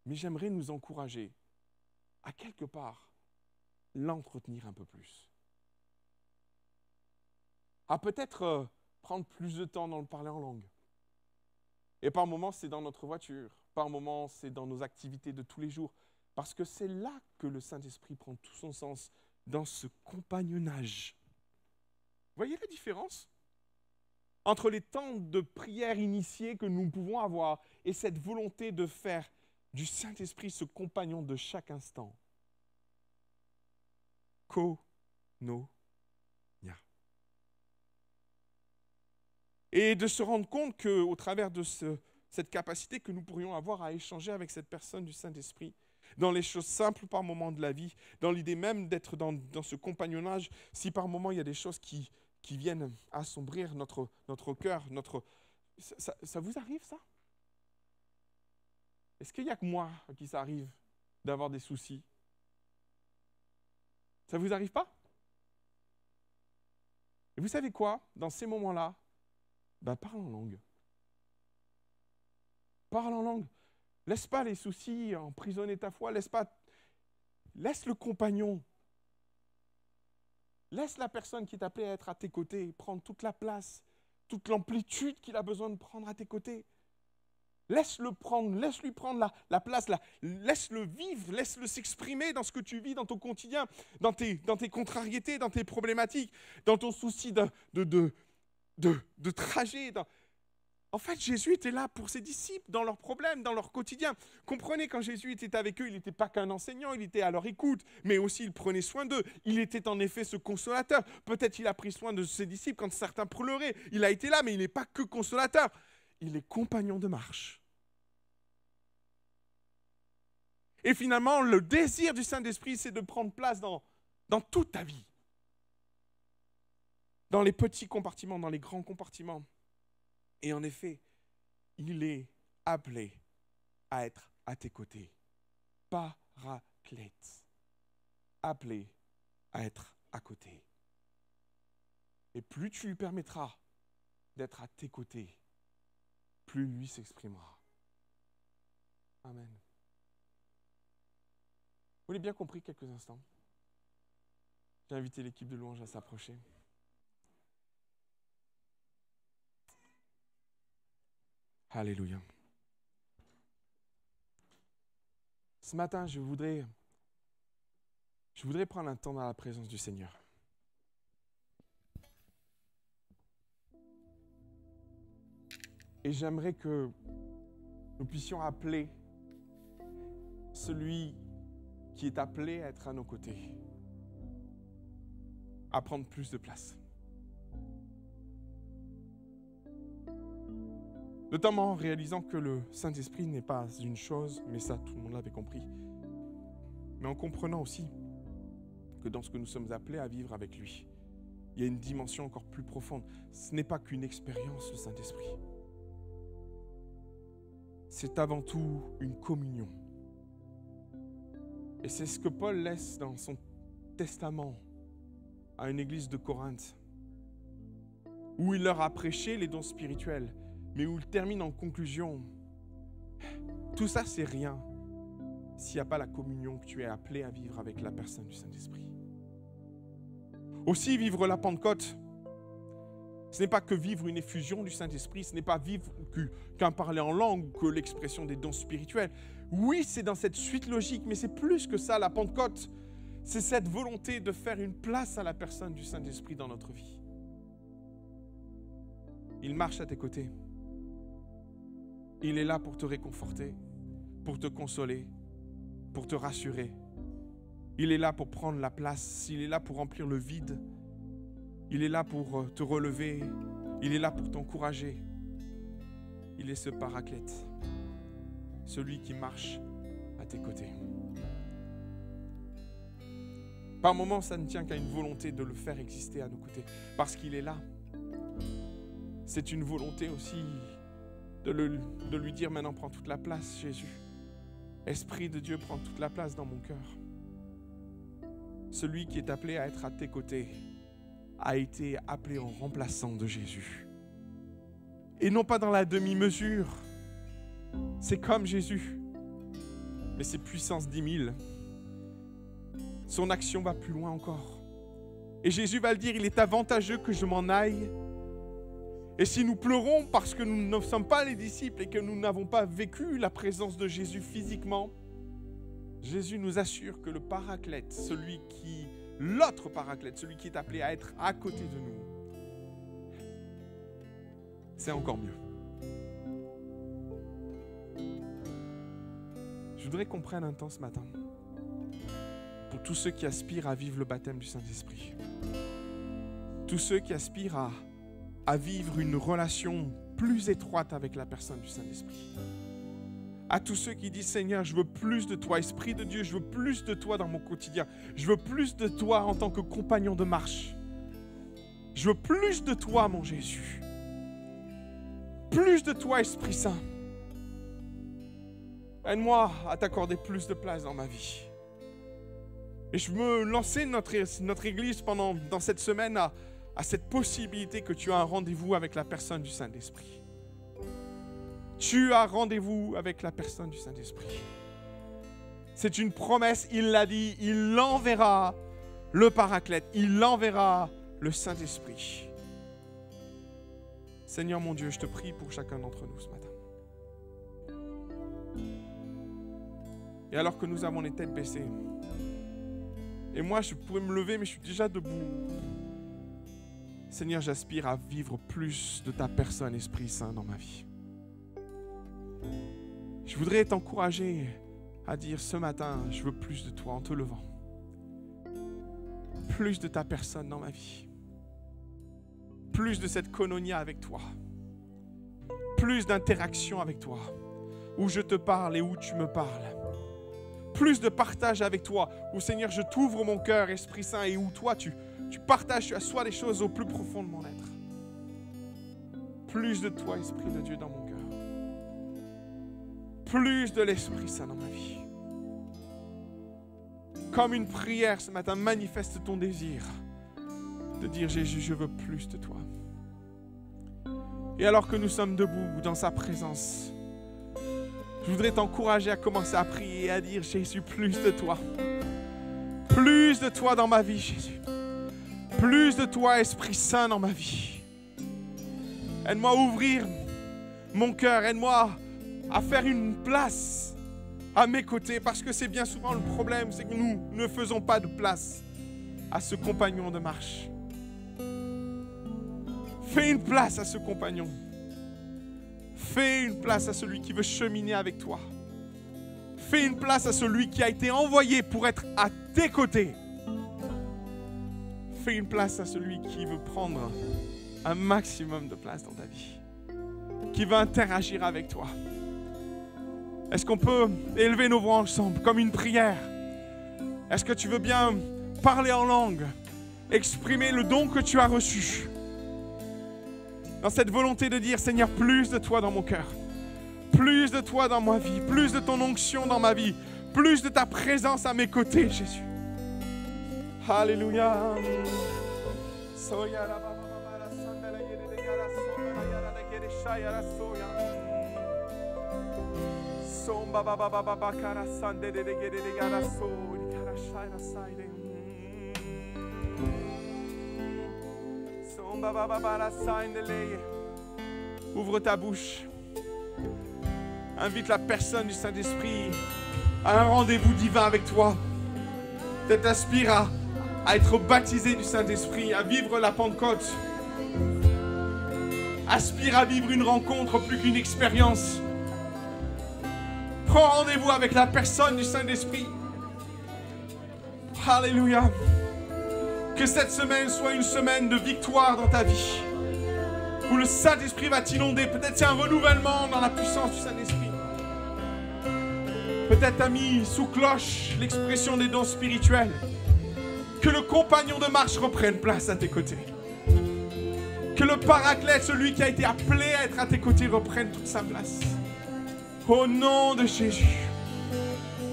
Mais j'aimerais nous encourager à quelque part l'entretenir un peu plus. À peut-être prendre plus de temps dans le parler en langue. Et par moments, c'est dans notre voiture. Par moments, c'est dans nos activités de tous les jours. Parce que c'est là que le Saint-Esprit prend tout son sens, dans ce compagnonnage. Vous voyez la différence entre les temps de prière initiés que nous pouvons avoir et cette volonté de faire du Saint-Esprit ce compagnon de chaque instant. Koinonia. Et de se rendre compte qu'au travers de cette capacité que nous pourrions avoir à échanger avec cette personne du Saint-Esprit, dans les choses simples par moment de la vie, dans l'idée même d'être dans ce compagnonnage, si par moment il y a des choses qui viennent assombrir notre cœur, ça vous arrive ça? Est-ce qu'il n'y a que moi à qui ça arrive d'avoir des soucis? Ça ne vous arrive pas? Et vous savez quoi? Dans ces moments-là, parle en langue. Parle en langue. Laisse pas les soucis emprisonner ta foi. Laisse le compagnon. Laisse la personne qui est appelée à être à tes côtés prendre toute la place, toute l'amplitude qu'il a besoin de prendre à tes côtés. Laisse-le prendre, laisse-lui prendre la place, laisse-le vivre, laisse-le s'exprimer dans ce que tu vis dans ton quotidien, dans tes contrariétés, dans tes problématiques, dans ton souci de trajet. En fait, Jésus était là pour ses disciples, dans leurs problèmes, dans leur quotidien. Comprenez, quand Jésus était avec eux, il n'était pas qu'un enseignant, il était à leur écoute, mais aussi il prenait soin d'eux. Il était en effet ce consolateur. Peut-être il a pris soin de ses disciples quand certains pleuraient. Il a été là, mais il n'est pas que consolateur. Il est compagnon de marche. Et finalement, le désir du Saint-Esprit, c'est de prendre place dans toute ta vie. Dans les petits compartiments, dans les grands compartiments. Et en effet, il est appelé à être à tes côtés. Paraclète. Appelé à être à côté. Et plus tu lui permettras d'être à tes côtés, plus lui s'exprimera. Amen. Vous l'avez bien compris quelques instants? J'ai invité l'équipe de louange à s'approcher. Alléluia. Ce matin, je voudrais prendre un temps dans la présence du Seigneur. Et j'aimerais que nous puissions appeler celui qui est appelé à être à nos côtés, à prendre plus de place. Notamment en réalisant que le Saint-Esprit n'est pas une chose, mais ça tout le monde l'avait compris. Mais en comprenant aussi que dans ce que nous sommes appelés à vivre avec lui, il y a une dimension encore plus profonde. Ce n'est pas qu'une expérience, le Saint-Esprit. C'est avant tout une communion. Et c'est ce que Paul laisse dans son testament à une église de Corinthe, où il leur a prêché les dons spirituels, mais où il termine en conclusion. Tout ça, c'est rien s'il n'y a pas la communion que tu es appelé à vivre avec la personne du Saint-Esprit. Aussi, vivre la Pentecôte, ce n'est pas que vivre une effusion du Saint-Esprit, ce n'est pas vivre qu'un parler en langue, que l'expression des dons spirituels. Oui, c'est dans cette suite logique, mais c'est plus que ça, la Pentecôte. C'est cette volonté de faire une place à la personne du Saint-Esprit dans notre vie. Il marche à tes côtés. Il est là pour te réconforter, pour te consoler, pour te rassurer. Il est là pour prendre la place, il est là pour remplir le vide. Il est là pour te relever, il est là pour t'encourager. Il est ce paraclète, celui qui marche à tes côtés. Par moments, ça ne tient qu'à une volonté de le faire exister à nos côtés, parce qu'il est là. C'est une volonté aussi de lui dire maintenant, prends toute la place, Jésus. Esprit de Dieu, prends toute la place dans mon cœur. Celui qui est appelé à être à tes côtés a été appelé en remplaçant de Jésus. Et non pas dans la demi-mesure. C'est comme Jésus. Mais c'est puissance 10 000. Son action va plus loin encore. Et Jésus va le dire, il est avantageux que je m'en aille. Et si nous pleurons parce que nous ne sommes pas les disciples et que nous n'avons pas vécu la présence de Jésus physiquement, Jésus nous assure que le paraclète, l'autre paraclète, celui qui est appelé à être à côté de nous, c'est encore mieux. Je voudrais qu'on prenne un temps ce matin pour tous ceux qui aspirent à vivre le baptême du Saint-Esprit. Tous ceux qui aspirent à vivre une relation plus étroite avec la personne du Saint-Esprit. À tous ceux qui disent, Seigneur, je veux plus de toi, Esprit de Dieu, je veux plus de toi dans mon quotidien. Je veux plus de toi en tant que compagnon de marche. Je veux plus de toi, mon Jésus. Plus de toi, Esprit Saint. Aide-moi à t'accorder plus de place dans ma vie. Et je veux lancer notre Église dans cette semaine à cette possibilité que tu as un rendez-vous avec la personne du Saint-Esprit. Tu as rendez-vous avec la personne du Saint-Esprit. C'est une promesse, il l'a dit, il enverra le Paraclète, il enverra le Saint-Esprit. Seigneur mon Dieu, je te prie pour chacun d'entre nous ce matin. Et alors que nous avons les têtes baissées, et moi je pourrais me lever mais je suis déjà debout. Seigneur, j'aspire à vivre plus de ta personne, Esprit Saint, dans ma vie. Je voudrais t'encourager à dire ce matin, je veux plus de toi en te levant. Plus de ta personne dans ma vie. Plus de cette koinonia avec toi. Plus d'interaction avec toi. Où je te parle et où tu me parles. Plus de partage avec toi. Où Seigneur, je t'ouvre mon cœur, Esprit Saint, et où toi, tu partages, tu assois les choses au plus profond de mon être. Plus de toi, Esprit de Dieu, dans mon cœur. Plus de l'Esprit Saint dans ma vie. Comme une prière ce matin, manifeste ton désir de dire Jésus, je veux plus de toi. Et alors que nous sommes debout dans sa présence, je voudrais t'encourager à commencer à prier et à dire Jésus, plus de toi. Plus de toi dans ma vie, Jésus. Plus de toi, Esprit Saint, dans ma vie. Aide-moi à ouvrir mon cœur. Aide-moi à faire une place à mes côtés. Parce que c'est bien souvent le problème, c'est que nous ne faisons pas de place à ce compagnon de marche. Fais une place à ce compagnon. Fais une place à celui qui veut cheminer avec toi. Fais une place à celui qui a été envoyé pour être à tes côtés. Fais une place à celui qui veut prendre un maximum de place dans ta vie. Qui veut interagir avec toi. Est-ce qu'on peut élever nos voix ensemble comme une prière? Est-ce que tu veux bien parler en langue? Exprimer le don que tu as reçu? Dans cette volonté de dire, Seigneur, plus de toi dans mon cœur. Plus de toi dans ma vie. Plus de ton onction dans ma vie. Plus de ta présence à mes côtés, Jésus. Alléluia. Ouvre ta bouche. Invite la personne du Saint-Esprit à un rendez-vous divin avec toi. Peut-être aspire à être baptisé du Saint-Esprit, à vivre la Pentecôte. Aspire à vivre une rencontre plus qu'une expérience. Prends rendez-vous avec la personne du Saint-Esprit. Alléluia. Que cette semaine soit une semaine de victoire dans ta vie. Où le Saint-Esprit va t'inonder. Peut-être c'est un renouvellement dans la puissance du Saint-Esprit. Peut-être tu as mis sous cloche l'expression des dons spirituels. Que le compagnon de marche reprenne place à tes côtés. Que le paraclète, celui qui a été appelé à être à tes côtés, reprenne toute sa place. Au nom de Jésus.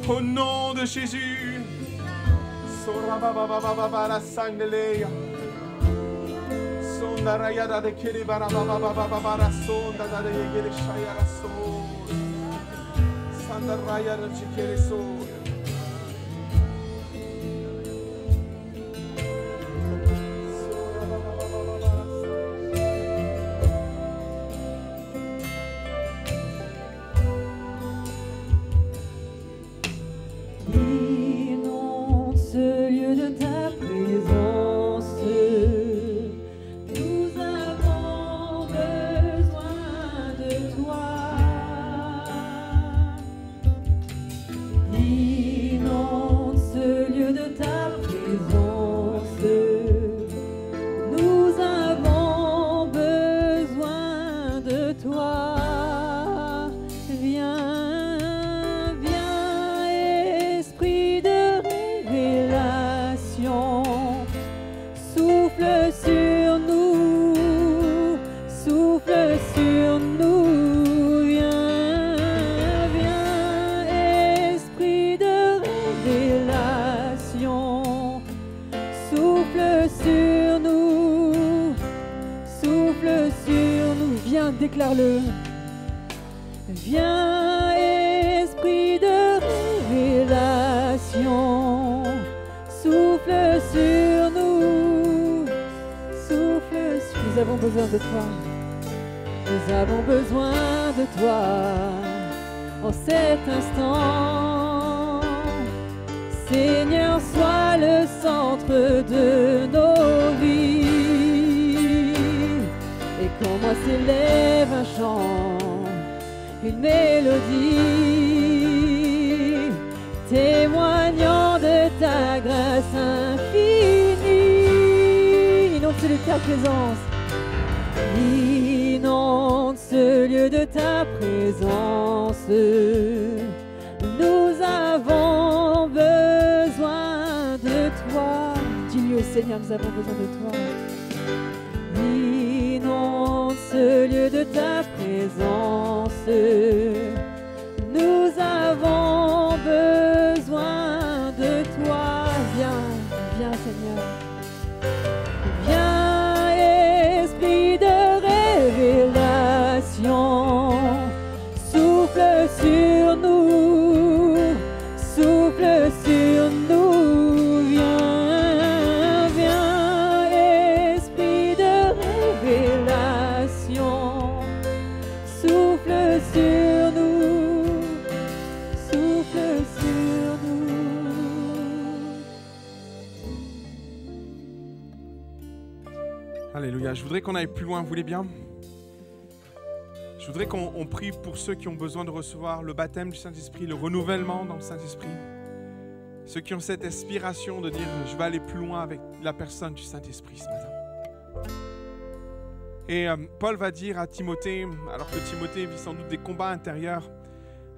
Au nom de Jésus. Sorabababababa sangeleya. Sondaraya da de kele barabababababa sonda da de yegele shayara so. Sandaraya da chikele so. Inonde ce lieu de ta présence. Nous avons besoin de toi. Inonde ce lieu de ta présence. Nous avons besoin de toi. Viens, viens, esprit de révélation, souffle sur nous, souffle sur nous. Viens, viens, esprit de révélation, souffle sur nous, souffle sur nous. Viens, déclare-le. Viens, esprit de révélation, souffle sur nous, souffle sur nous. Nous avons besoin de toi, nous avons besoin de toi en cet instant. Seigneur, sois le centre de nos vies, et qu'en moi s'élève un chant, une mélodie, témoignant de ta grâce infinie. Inonde ce lieu de ta présence. Inonde ce lieu de ta présence. Nous avons besoin de toi. Dis-lui au Seigneur, nous avons besoin de toi. Inonde ce lieu de ta présence. Nous avons besoin de toi. Viens, viens Seigneur. Viens, esprit de révélation, souffle sur nous, souffle sur nous. Viens, viens, esprit de révélation, souffle sur nous, souffle sur nous. Alléluia. Je voudrais qu'on aille plus loin, vous voulez bien? Je voudrais qu'on prie pour ceux qui ont besoin de recevoir le baptême du Saint-Esprit, le renouvellement dans le Saint-Esprit. Ceux qui ont cette aspiration de dire « Je vais aller plus loin avec la personne du Saint-Esprit ce matin ». Et Paul va dire à Timothée, alors que Timothée vit sans doute des combats intérieurs,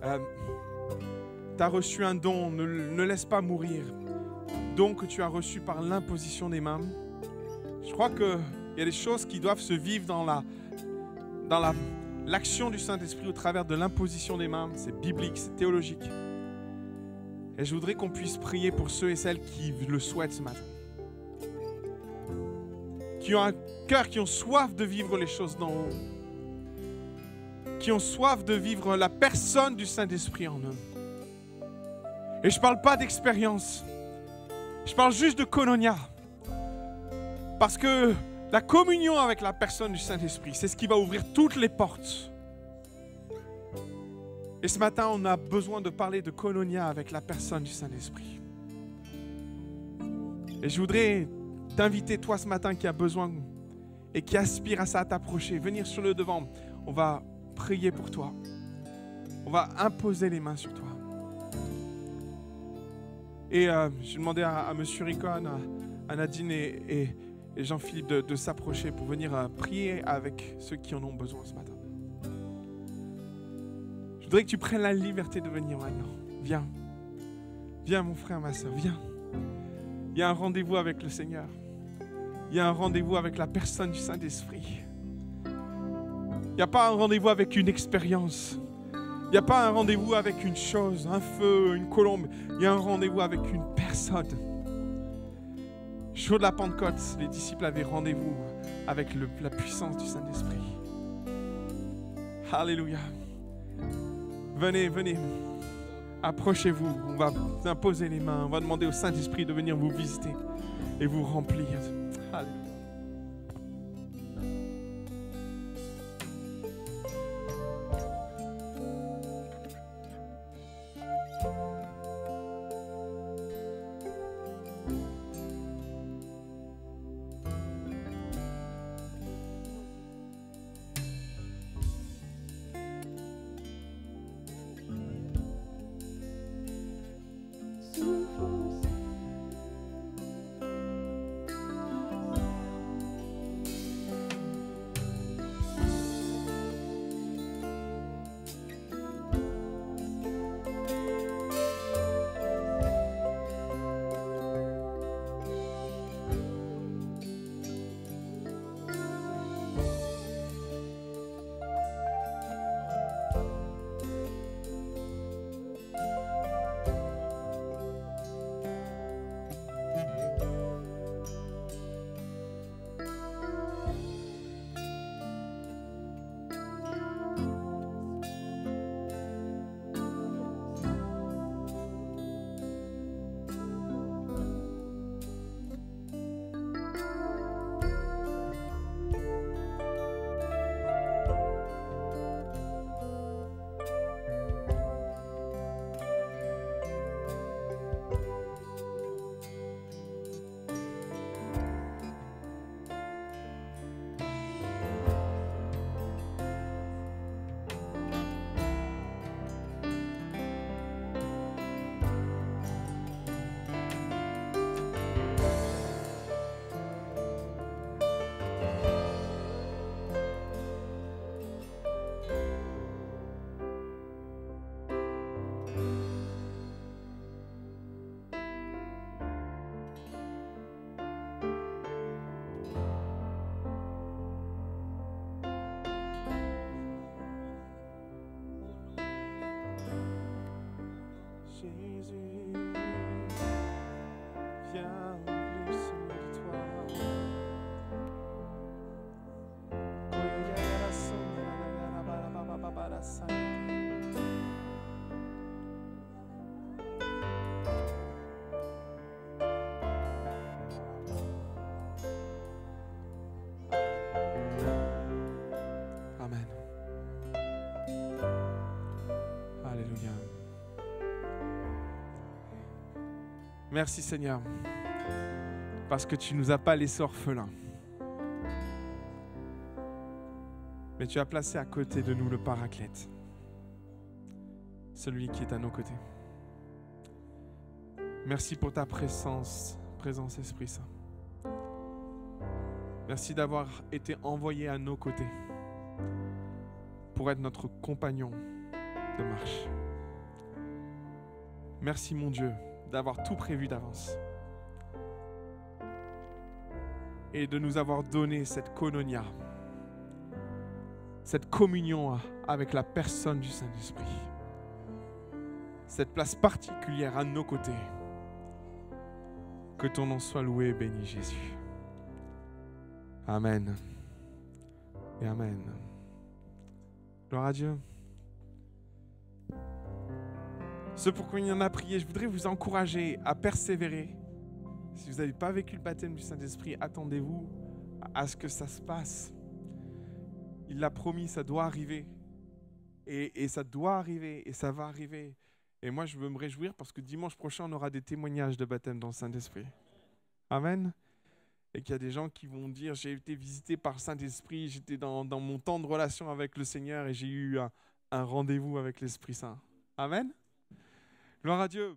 tu as reçu un don, ne laisse pas mourir. Don que tu as reçu par l'imposition des mains. Je crois qu'il y a des choses qui doivent se vivre dans l'action du Saint-Esprit au travers de l'imposition des mains. C'est biblique, c'est théologique. Et je voudrais qu'on puisse prier pour ceux et celles qui le souhaitent ce matin. Qui ont un cœur, qui ont soif de vivre les choses d'en haut. Qui ont soif de vivre la personne du Saint-Esprit en eux. Et je ne parle pas d'expérience. Je parle juste de koinonia. Parce que la communion avec la personne du Saint-Esprit, c'est ce qui va ouvrir toutes les portes. Et ce matin, on a besoin de parler de koinonia avec la personne du Saint-Esprit. Et je voudrais t'inviter, toi ce matin qui a besoin et qui aspire à ça, à t'approcher, venir sur le devant. On va prier pour toi. On va imposer les mains sur toi. Et j'ai demandé à M. Ricon, à Nadine et Jean-Philippe de s'approcher pour venir prier avec ceux qui en ont besoin ce matin. Je voudrais que tu prennes la liberté de venir maintenant. Viens. Viens mon frère, ma soeur, viens. Il y a un rendez-vous avec le Seigneur. Il y a un rendez-vous avec la personne du Saint-Esprit. Il n'y a pas un rendez-vous avec une expérience. Il n'y a pas un rendez-vous avec une chose, un feu, une colombe. Il y a un rendez-vous avec une personne. Jour de la Pentecôte, les disciples avaient rendez-vous avec la puissance du Saint-Esprit. Alléluia. Venez, venez. Approchez-vous. On va vous imposer les mains. On va demander au Saint-Esprit de venir vous visiter et vous remplir. Alléluia. Jésus, viens plus sur toi. Amen. Alléluia. Merci Seigneur, parce que tu ne nous as pas laissés orphelins, mais tu as placé à côté de nous le Paraclète, celui qui est à nos côtés. Merci pour ta présence Esprit Saint. Merci d'avoir été envoyé à nos côtés pour être notre compagnon de marche. Merci mon Dieu d'avoir tout prévu d'avance et de nous avoir donné cette koinonia, cette communion avec la personne du Saint-Esprit, cette place particulière à nos côtés. Que ton nom soit loué et béni, Jésus. Amen et Amen. Gloire à Dieu. Ce pourquoi il y en a prié, je voudrais vous encourager à persévérer. Si vous n'avez pas vécu le baptême du Saint-Esprit, attendez-vous à ce que ça se passe. Il l'a promis, ça doit arriver. Et ça doit arriver, et ça va arriver. Et moi, je veux me réjouir parce que dimanche prochain, on aura des témoignages de baptême dans le Saint-Esprit. Amen. Et qu'il y a des gens qui vont dire, j'ai été visité par le Saint-Esprit, j'étais dans mon temps de relation avec le Seigneur et j'ai eu un rendez-vous avec l'Esprit Saint. Amen. Gloire à Dieu.